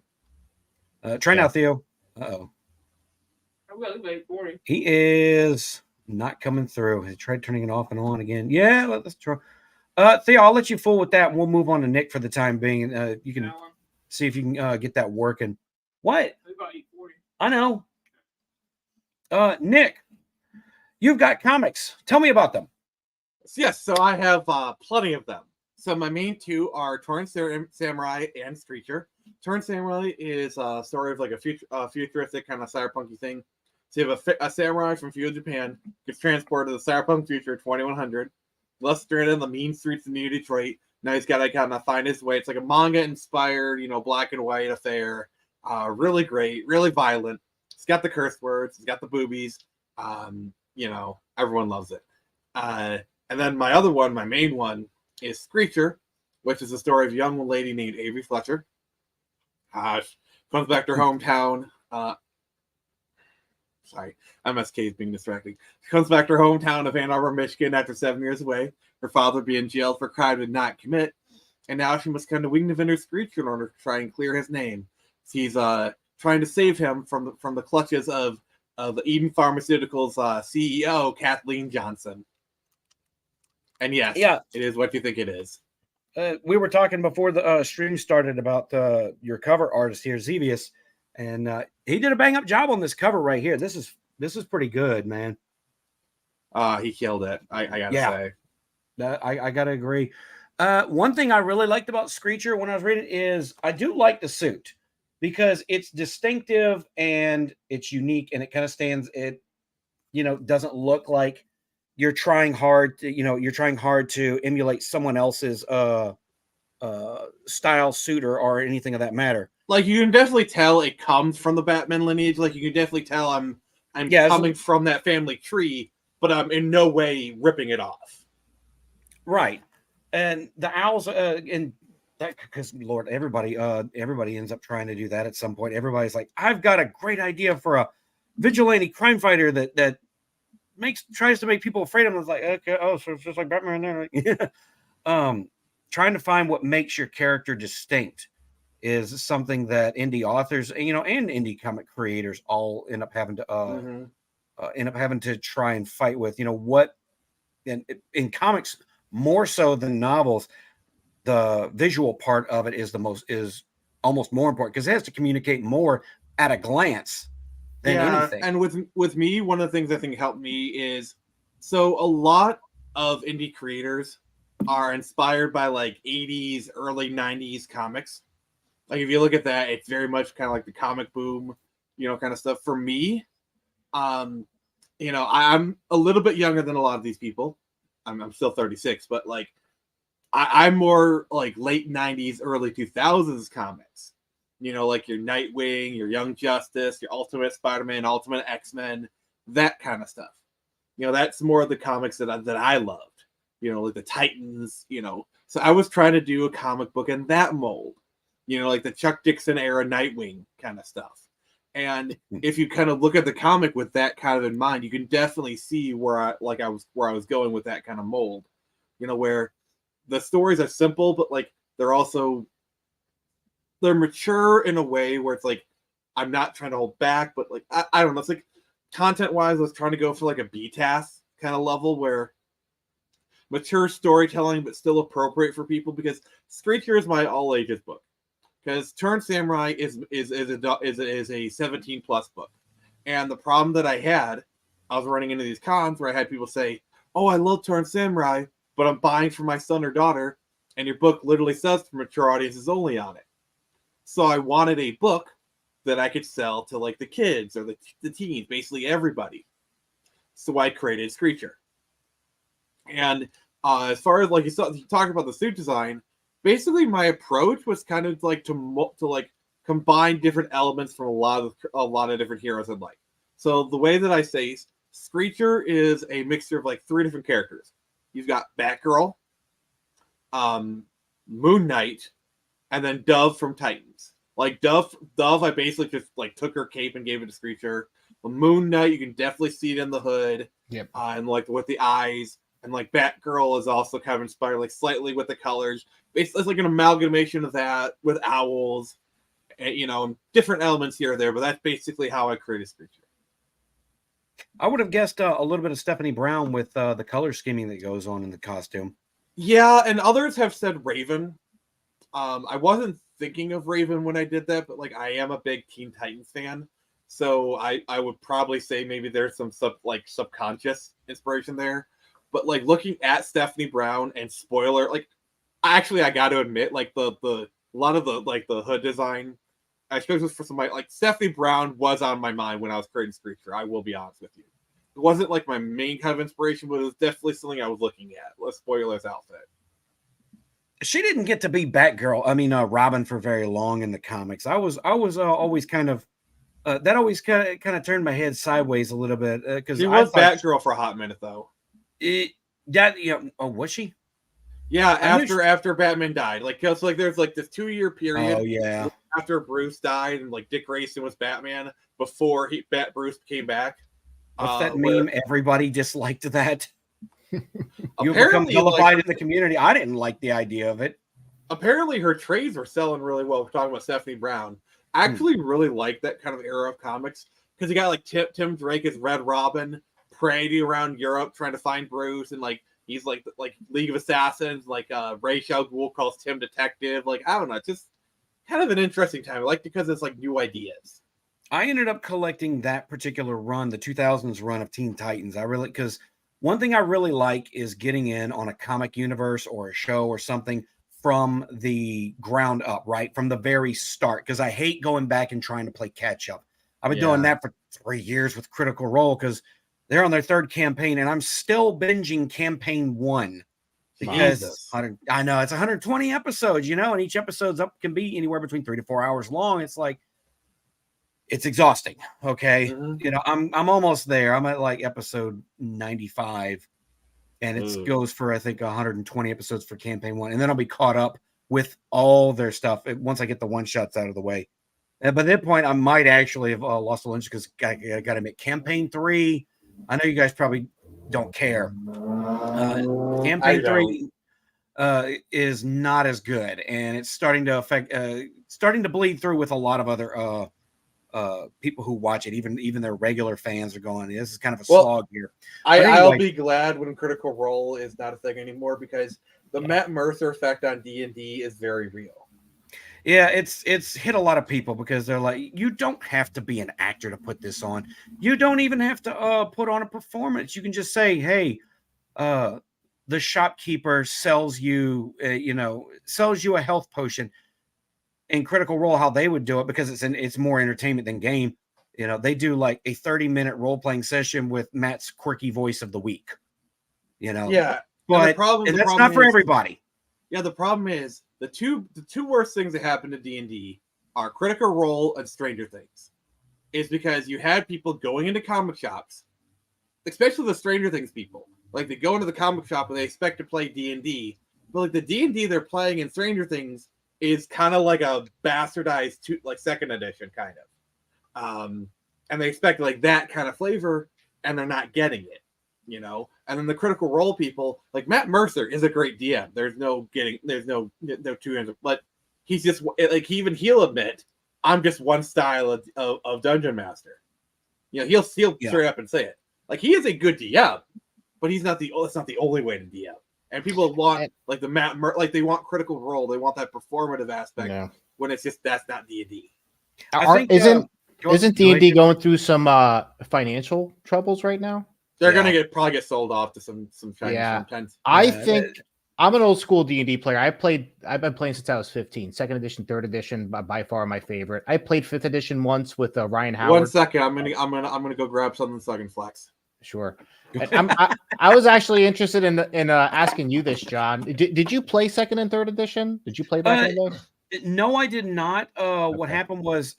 Try now, Theo. Uh-oh. I'm going to wait for him. He is not coming through. He tried turning it off and on again. Yeah, let's try. Theo, I'll let you fool with that, and we'll move on to Nick for the time being. You can see if you can get that working. What? I know. Nick, you've got comics. Tell me about them. Yes, so I have plenty of them. So my main two are Torn Samurai and Screecher. Torn Samurai is a story of like a futuristic kind of cyberpunky thing. So you have a samurai from feudal Japan gets transported to the cyberpunk future 2100. Left stranded in the mean streets of New Detroit. Now he's got to kind of find his way. It's like a manga-inspired, black and white affair. Really great, really violent. It's got the curse words. It's got the boobies. Everyone loves it. And then my other one, my main one, is Screecher, which is the story of a young lady named Avery Fletcher. Comes back to her hometown. Sorry, MSK is being distracting. She comes back to her hometown of Ann Arbor, Michigan after 7 years away. Her father being jailed for a crime he did not commit. And now she must kind of wing the vendor Screecher in order to try and clear his name. He's trying to save him from the clutches of the Eden Pharmaceuticals CEO, Kathleen Johnson. And yes, it is what you think it is. We were talking before the stream started about your cover artist here, Xevious, and he did a bang-up job on this cover right here. This is This is pretty good, man. He killed it. I gotta Yeah. say. I gotta agree. One thing I really liked about Screecher when I was reading is I do like the suit because it's distinctive and it's unique and it kind of stands. It doesn't look like you're trying hard to emulate someone else's style suit or anything of that matter. Like you can definitely tell it comes from the Batman lineage. Like you can definitely tell I'm Yeah, coming from that family tree, but I'm in no way ripping it off. Right. And the owls, and that because Lord, everybody ends up trying to do that at some point. Everybody's like, I've got a great idea for a vigilante crime fighter that tries to make people afraid of him. It's like, okay, oh, so it's just like Batman there. Trying to find what makes your character distinct is something that indie authors, and indie comic creators all end up having to try and fight with. What in comics more so than novels, the visual part of it is almost more important because it has to communicate more at a glance than anything. And with me, one of the things I think helped me is so a lot of indie creators are inspired by like 80s, early 90s comics. Like if you look at that, it's very much kind of like the comic boom, kind of stuff. For me, I'm a little bit younger than a lot of these people. I'm still 36, but like I'm more like late 90s, early 2000s comics. Like your Nightwing, your Young Justice, your Ultimate Spider-Man, Ultimate X-Men, that kind of stuff. That's more of the comics that I loved. Like the Titans, So I was trying to do a comic book in that mold. Like the Chuck Dixon era Nightwing kind of stuff. And if you kind of look at the comic with that kind of in mind, you can definitely see where I was going with that kind of mold. Where the stories are simple, but like they're mature in a way where it's like I'm not trying to hold back, but like I don't know. It's like content wise, I was trying to go for like a BTAS kind of level where mature storytelling, but still appropriate for people because Screecher is my all ages book. Because Turn Samurai is a 17 plus book, and the problem that I was running into these cons where I had people say, "Oh, I love Turn Samurai, but I'm buying for my son or daughter," and your book literally says for mature audiences only on it. So I wanted a book that I could sell to like the kids or the teens, basically everybody. So I created Screecher, and as far as like you talked about the suit design. Basically, my approach was kind of like to like combine different elements from a lot of different heroes I'd like. So the way that I say Screecher is a mixture of like 3 different characters. You've got Batgirl, Moon Knight, and then Dove from Titans. Like Dove, I basically just like took her cape and gave it to Screecher. Moon Knight, you can definitely see it in the hood, and like with the eyes. And like Batgirl is also kind of inspired, like slightly with the colors. It's like an amalgamation of that with owls, and, different elements here or there. But that's basically how I created Screecher. I would have guessed a little bit of Stephanie Brown with the color scheming that goes on in the costume. Yeah, and others have said Raven. I wasn't thinking of Raven when I did that, but like I am a big Teen Titans fan, so I would probably say maybe there's some subconscious inspiration there. But like looking at Stephanie Brown and spoiler, like actually I got to admit, like the a lot of the like the hood design, especially for somebody like Stephanie Brown was on my mind when I was creating Screecher. I will be honest with you, it wasn't like my main kind of inspiration, but it was definitely something I was looking at. Let's spoilers outfit. She didn't get to be Batgirl. I mean, Robin for very long in the comics. I was always kind of that always kind of turned my head sideways a little bit because she was Batgirl for a hot minute though. Was she? Yeah, after Batman died, like because like there's like this 2-year period. Oh yeah. After Bruce died and like Dick Grayson was Batman before Bruce came back. What's that meme? Everybody disliked that. You've become Apparently, vilified in the community. I didn't like the idea of it. Apparently, her trades were selling really well. We're talking about Stephanie Brown. I actually really like that kind of era of comics because you got like Tim Drake as Red Robin, parading around Europe trying to find Bruce, and like he's like League of Assassins, like Ra's al Ghul calls Tim Detective. Like I don't know, it's just kind of an interesting time. I like because it's like new ideas. I ended up collecting that particular run, the 2000s run of Teen Titans. Because one thing I really like is getting in on a comic universe or a show or something from the ground up, right? From the very start, because I hate going back and trying to play catch up. I've been doing that for 3 years with Critical Role because they're on their 3rd campaign and I'm still binging campaign 1 because I know it's 120 episodes, and each episode's can be anywhere between 3 to 4 hours long. It's like, it's exhausting. Okay. Mm-hmm. I'm almost there. I'm at like episode 95 and it goes for, I think, 120 episodes for campaign 1. And then I'll be caught up with all their stuff once I get the one shots out of the way. And by that point, I might actually have lost a lunch because I got to admit, campaign 3, I know you guys probably don't care. Campaign 3 is not as good, and it's starting to starting to bleed through with a lot of other people who watch it. Even their regular fans are going, this is kind of a slog here. I'll be glad when Critical Role is not a thing anymore, because the Matt Mercer effect on D&D is very real. Yeah, it's hit a lot of people because they're like, you don't have to be an actor to put this on. You don't even have to put on a performance. You can just say, hey, the shopkeeper sells you a health potion. In Critical Role, how they would do it, because it's more entertainment than game. They do like a 30-minute role-playing session with Matt's quirky voice of the week. Yeah, but that's not for everybody. Yeah, the problem is the two worst things that happen to D&D are Critical Role and Stranger Things. Is because you had people going into comic shops, especially the Stranger Things people. Like, they go into the comic shop and they expect to play D&D, but like the D&D they're playing in Stranger Things is kind of like a bastardized 2nd edition kind of, and they expect like that kind of flavor, and they're not getting it, And then the Critical Role people, like Matt Mercer, is a great DM. There's no two ends, but he's just like he'll admit, I'm just one style of Dungeon Master. He'll straight up and say it. Like, he is a good DM, but that's not the only way to DM. And people want like they want Critical Role. They want that performative aspect when it's just, that's not D&D. Isn't D&D going through some financial troubles right now? They're gonna probably get sold off to some Chinese. I think I'm an old school D&D player. I've been playing since I was 15. 2nd edition, 3rd edition, by far my favorite. I played 5th edition once with Ryan Howard. 1 second, I'm gonna go grab something so I can flex. Sure. I was actually interested in asking you this, John. Did you play 2nd and 3rd edition? Did you play back in the day? No, I did not. What happened was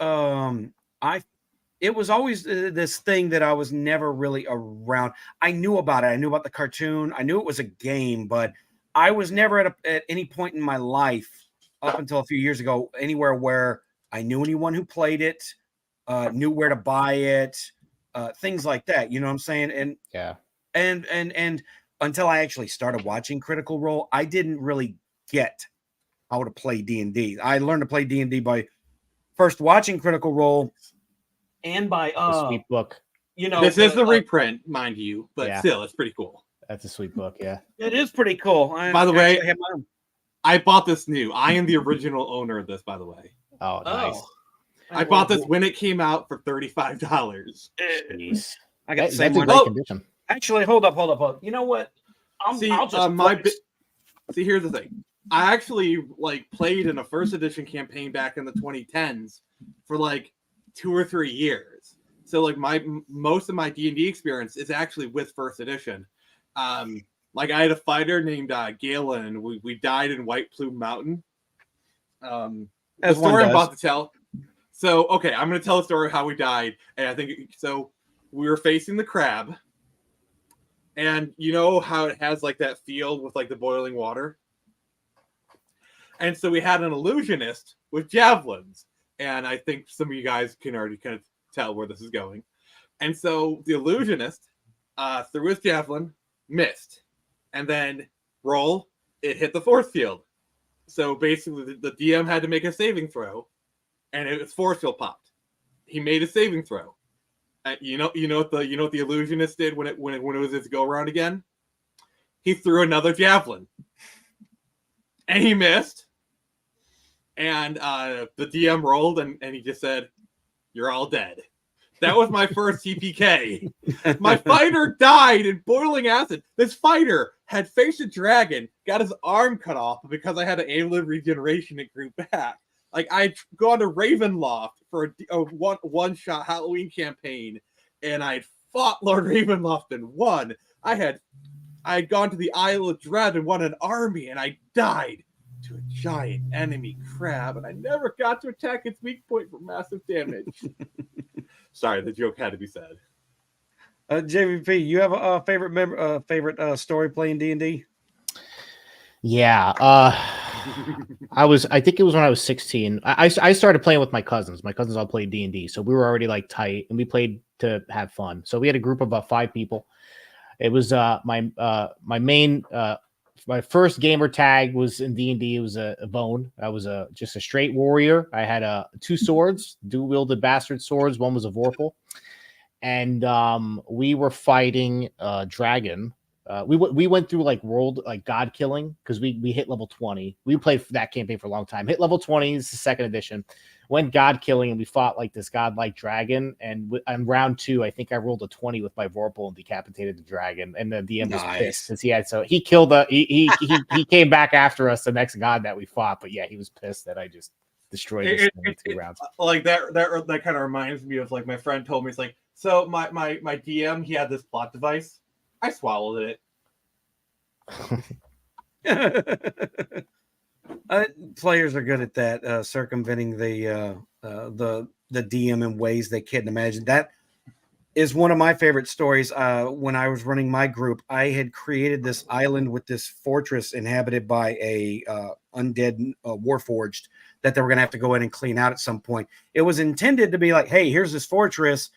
it was always this thing that I was never really around. I knew about it. I knew about the cartoon. I knew it was a game, but I was never at any point in my life up until a few years ago anywhere where I knew anyone who played it, knew where to buy it, things like that. You know what I'm saying? And and until I actually started watching Critical Role, I didn't really get how to play D&D. I learned to play D&D by first watching Critical Role and by the sweet book. This is the reprint, mind you, but still, it's pretty cool. That's a sweet book, yeah. It is pretty cool. By the way, I bought this new. I am the original owner of this, by the way. Oh, nice. I bought this when it came out for $35. Jeez. I got the same that's one. a great condition. Actually, hold up. You know what? See, here's the thing. I actually played in a 1st edition campaign back in the 2010s for 2 or 3 years. So most of my D&D experience is actually with 1st edition. I had a fighter named Galen, and we died in White Plume Mountain. The story I'm about to tell. So, okay, I'm going to tell a story of how we died. And I think, so we were facing the crab. And you know how it has that field with the boiling water? And so we had an illusionist with javelins. And I think some of you guys can already kind of tell where this is going. And so the illusionist threw his javelin, missed. And then it hit the force field. So basically the DM had to make a saving throw. And its force field popped. He made a saving throw. You know what the illusionist did when it was his go around again? He threw another javelin. And he missed. And the DM rolled and he just said, You're all dead. That was my first TPK. My fighter died in boiling acid. This fighter had faced a dragon, got his arm cut off because I had an amulet regeneration and grew back. Like, I'd gone to Ravenloft for a one-shot Halloween campaign, and I'd fought Lord Ravenloft and won. I had gone to the Isle of Dread and won an army, and I died to a giant enemy crab, and I never got to attack its weak point for massive damage. Sorry, the joke had to be said. JVP, you have a favorite story playing D&D? Yeah. I think it was when I was 16. I started playing with my cousins. My cousins all played D&D, so we were already like tight, and we played to have fun. So we had a group of about 5 people. It was my first gamer tag was in D&D. It was a bone. I was just a straight warrior. I had 2 swords, dual-wielded bastard swords. One was a Vorpal. And we were fighting a dragon. We went through like world, like god killing, because we hit level 20. We played that campaign for a long time. Hit level 20, this is the 2nd edition. Went god killing, and we fought like this godlike dragon. And on round 2, I think I rolled a 20 with my Vorpal and decapitated the dragon. And the DM was pissed since he killed he came back after us, the next god that we fought. But yeah, he was pissed that I just destroyed his in 2 rounds. Like that kind of reminds me of like my friend told me, it's like, so my DM, he had this plot device. I swallowed it. Players are good at that, circumventing the DM in ways they couldn't imagine. That is one of my favorite stories. When I was running my group, I had created this island with this fortress inhabited by a undead warforged that they were going to have to go in and clean out at some point. It was intended to be like, hey, here's this fortress.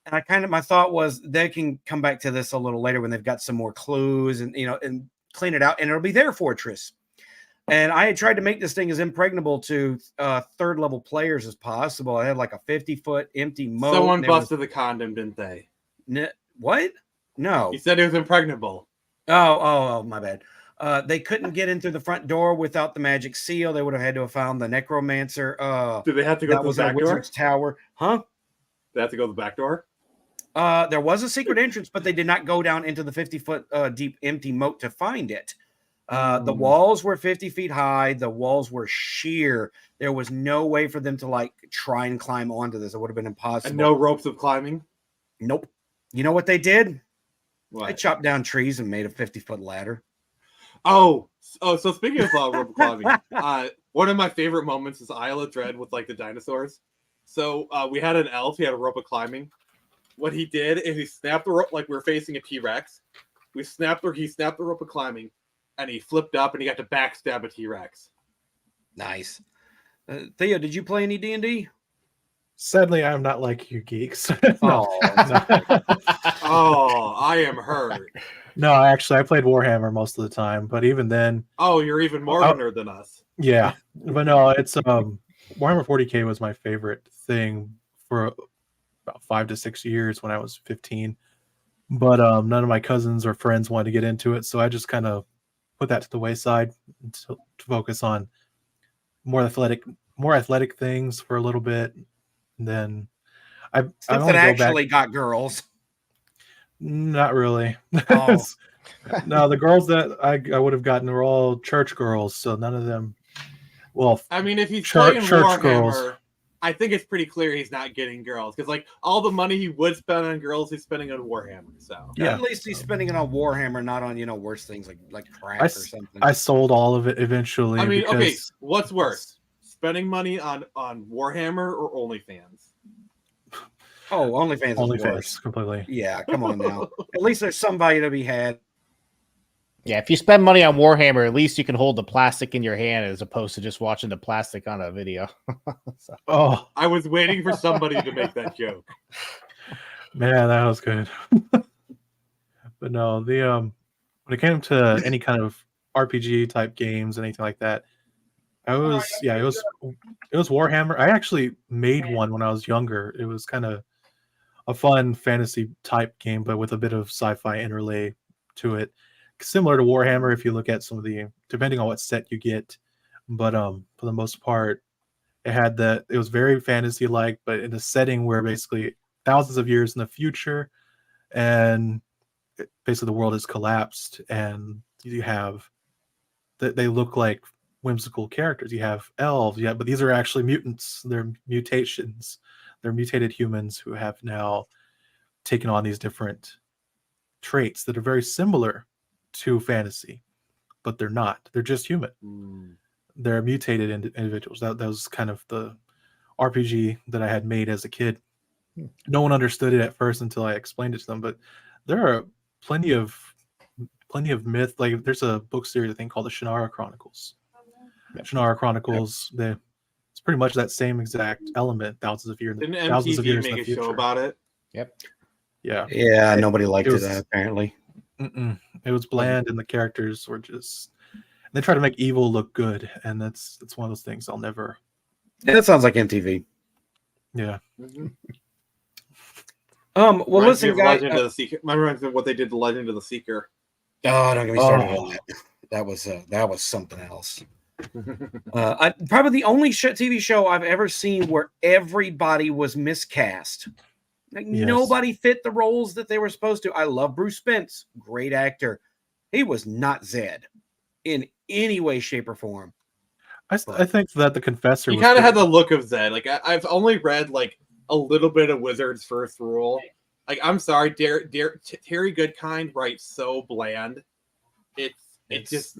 And my thought was they can come back to this a little later when they've got some more clues and clean it out, and it'll be their fortress. And I had tried to make this thing as impregnable to 3rd level players as possible. I had like a 50-foot empty moat. Someone busted the condom, didn't they? What? No. You said it was impregnable. Oh, my bad. They couldn't get in through the front door without the magic seal. They would have had to have found the necromancer. Did they have to go to the back door? Wizard's tower. Huh? They have to go to the back door? There was a secret entrance, but they did not go down into the 50-foot deep empty moat to find it. The walls were 50 feet high. The walls were sheer. There was no way for them to like try and climb onto this. It would have been impossible. And no ropes of climbing? Nope. You know what they did? What? They chopped down trees and made a 50-foot ladder. So speaking of rope climbing, one of my favorite moments is Isle of Dread with like the dinosaurs. So we had an elf. He had a rope of climbing. What he did is he snapped the rope like we were facing a T-Rex. He snapped the rope of climbing, and he flipped up, and he got to backstab a T-Rex. Nice. Theo, did you play any D&D? Sadly, I'm not like you geeks. No. Oh, I am hurt. No, actually, I played Warhammer most of the time, but even then... Oh, you're even more of a nerd than us. Yeah, but no, it's... Warhammer 40K was my favorite thing for about 5 to 6 years when I was 15. But none of my cousins or friends wanted to get into it, so I just kind of put that to the wayside to focus on more athletic things for a little bit. And then Stuff that actually got girls. Not really. Oh. No, the girls that I would have gotten were all church girls, so none of them. Well, I mean, if he's playing Warhammer, girls. I think it's pretty clear he's not getting girls because, like, all the money he would spend on girls, he's spending on Warhammer. So yeah, at least he's spending it on Warhammer, not on worse things like crack or something. I sold all of it eventually. I mean, okay, what's worse, spending money on Warhammer or OnlyFans? Oh, OnlyFans is worse. Completely. Yeah, come on now. At least there's some value to be had. Yeah, if you spend money on Warhammer, at least you can hold the plastic in your hand as opposed to just watching the plastic on a video. So. Oh, I was waiting for somebody to make that joke. Man, that was good. But no, when it came to any kind of RPG type games, anything like that, it was Warhammer. I actually made one when I was younger. It was kind of a fun fantasy type game, but with a bit of sci-fi interlay to it. Similar to Warhammer, if you look at some of the, depending on what set you get, but for the most part, it It had that. It was very fantasy-like, but in a setting where basically thousands of years in the future, and basically the world has collapsed, and you have that they look like whimsical characters. You have elves, yeah, but these are actually mutants. They're mutations. They're mutated humans who have now taken on these different traits that are very similar to fantasy, but they're not. They're just human. They're mutated individuals. That was kind of the RPG that I had made as a kid. No one understood it at first until I explained it to them, but there are plenty of myth. Like there's a book series I think called the Shannara Chronicles. Shannara Chronicles, it's pretty much that same exact element. Thousands of years Didn't in MTV make the a future. show about it? Yep. Yeah. Yeah, nobody liked it it, was- apparently. It was bland, and the characters were just. They try to make evil look good, and that's one of those things I'll never. Yeah, that sounds like MTV. Yeah. Well, Reminds me listen, of guys. Legend of the Seeker. Reminds me of what they did to Legend of the Seeker. Oh, don't get me started Oh. on that. That was something else. Probably the only TV show I've ever seen where everybody was miscast. Like Yes. nobody fit the roles that they were supposed to. I love Bruce Spence, great actor. He was not Zed in any way, shape, or form. I think that the Confessor. He was kind of had pretty- the look of Zed. Like I've only read like a little bit of Wizard's First Rule. Like I'm sorry, Terry Goodkind writes so bland. It just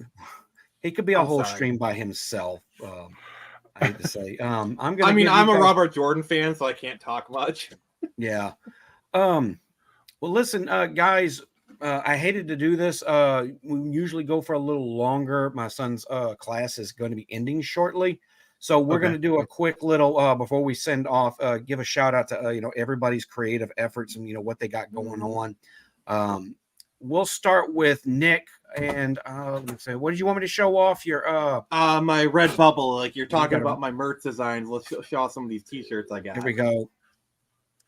He could be a I'm whole sorry. stream by himself. I hate to say. I'm I gonna. mean, give I'm you a guys- Robert Jordan fan, so I can't talk much. Yeah. Well, listen, guys. I hated to do this. We usually go for a little longer. My son's class is going to be ending shortly, so we're Okay. going to do a quick little before we send off. Give a shout out to everybody's creative efforts and what they got going on. We'll start with Nick, and let me say, what did you want me to show off? Your My red bubble, like you're talking got it. about my merch designs. Let's show off some of these T-shirts I got. Here we go.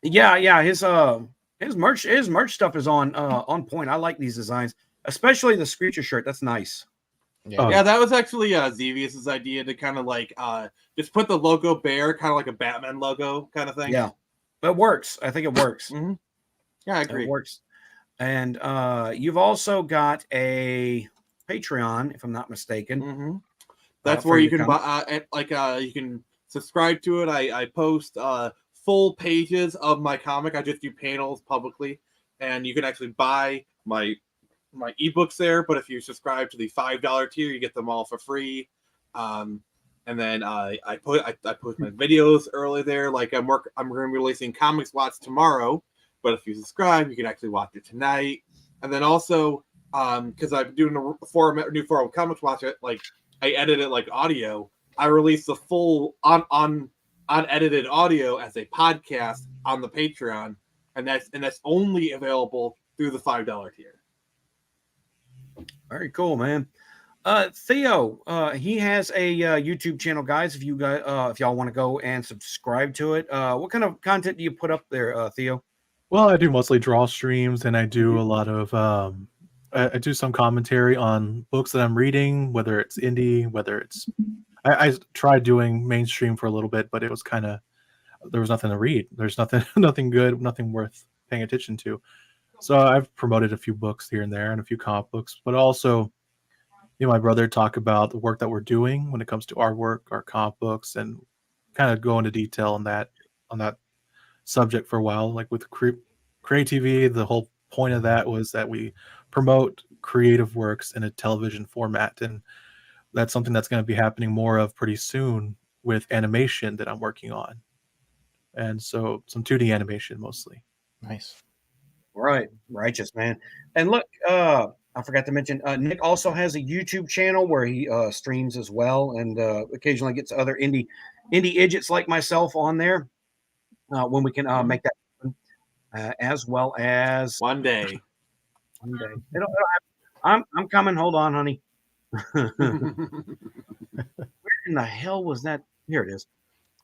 Yeah. His merch stuff is on point. I like these designs, especially the Screecher shirt. That's nice. Oh, Yeah, that was actually Xevious' idea to kind of like just put the logo bare, kind of like a Batman logo kind of thing. Yeah, it works. I think it works. Mhm. Yeah, I agree. It works. And you've also got a Patreon, if I'm not mistaken. Mm-hmm. That's for where you your can buy, you can subscribe to it. I post full pages of my comic. I just do panels publicly, and you can actually buy my ebooks there. But if you subscribe to the $5 tier, you get them all for free. And then I post my videos early there. Like I'm going to be releasing Comics Watch tomorrow, but if you subscribe, you can actually watch it tonight. And then also because I'm doing a new form of Comics Watch, like I edit it like audio. I release the full unedited audio as a podcast on the Patreon, and that's only available through the $5 tier. Very cool, man. Theo, he has a YouTube channel, guys. If y'all want to go and subscribe to it, what kind of content do you put up there, Theo? Well, I do mostly draw streams, and I do a lot of I do some commentary on books that I'm reading, whether it's indie, whether it's I tried doing mainstream for a little bit, but it was kind of there was nothing to read. There's nothing good, nothing worth paying attention to. So I've promoted a few books here and there and a few comic books, but also my brother talk about the work that we're doing when it comes to our work, our comic books, and kind of go into detail on that subject for a while. Like with Create TV, the whole point of that was that we promote creative works in a television format, and that's something that's going to be happening more of pretty soon with animation that I'm working on. And so some 2D animation mostly. Nice. Right, righteous, man. And look, I forgot to mention, Nick also has a YouTube channel where he streams as well, and occasionally gets other indie idiots like myself on there when we can make that happen, as well as One day. one day. It'll happen. I'm coming. Hold on, honey. Where in the hell was that? Here it is.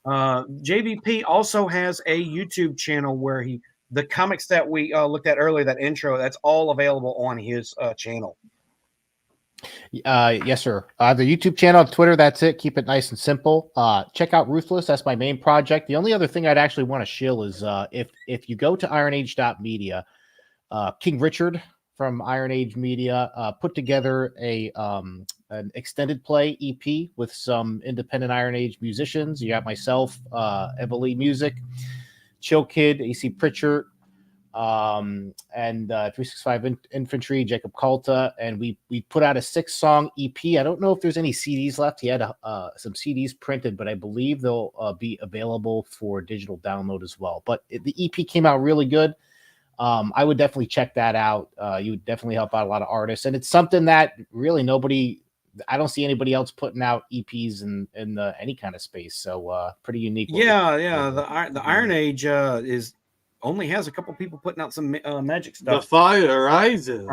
JVP also has a YouTube channel where the comics that we looked at earlier, that intro, that's all available on his channel. Yes, sir. The YouTube channel, Twitter, that's it. Keep it nice and simple. Check out Ruthless. That's my main project. The only other thing I'd actually want to shill is if you go to ironage.media, King Richard from Iron Age Media put together an extended play EP with some independent Iron Age musicians. You got myself, Evely Music, Chill Kid, AC Pritchard, and 365 Infantry, Jacob Calta, and we put out a 6-song EP. I don't know if there's any CDs left. He had some CDs printed, but I believe they'll be available for digital download as well. But the EP came out really good. I would definitely check that out. You would definitely help out a lot of artists, and it's something that really I don't see anybody else putting out EPs in any kind of space. So pretty unique. Yeah. The Iron Age only has a couple people putting out some magic The stuff. fire rises.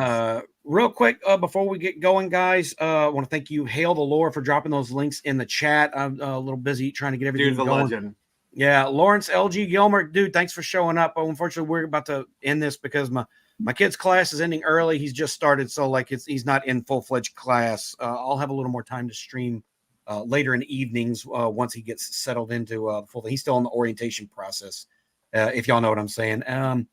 Real quick, before we get going, guys, I want to thank you, Hail the Lore, for dropping those links in the chat. I'm a little busy trying to get everything Dude's a going. legend. Yeah, Lawrence LG Gilmer, dude, thanks for showing up. Oh, unfortunately, we're about to end this because my kid's class is ending early. He's just started, so like he's not in full-fledged class. I'll have a little more time to stream later in the evenings once he gets settled into full thing. He's still in the orientation process, if y'all know what I'm saying. And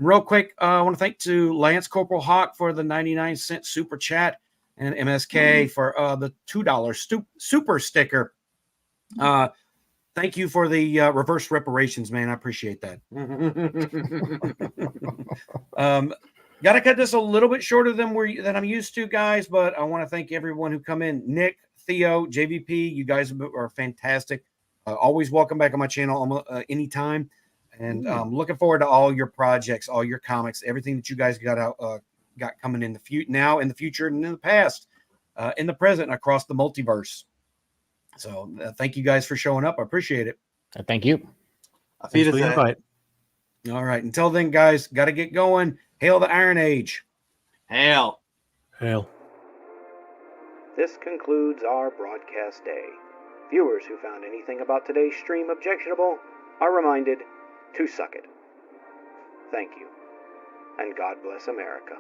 real quick, I want to thank to Lance Corporal Hawk for the 99-cent super chat and MSK for the $2 super sticker. Thank you for the reverse reparations, man. I appreciate that. Got to cut this a little bit shorter than I'm used to, guys. But I want to thank everyone who come in. Nick, Theo, JVP, you guys are fantastic. Always welcome back on my channel anytime. And looking forward to all your projects, all your comics, everything that you guys got coming in the future, now in the future and in the past, in the present, across the multiverse. So thank you guys for showing up. I appreciate it. Thank you. Thanks for the invite. All right. Until then, guys, got to get going. Hail the Iron Age. Hail. Hail. This concludes our broadcast day. Viewers who found anything about today's stream objectionable are reminded to suck it. Thank you, and God bless America.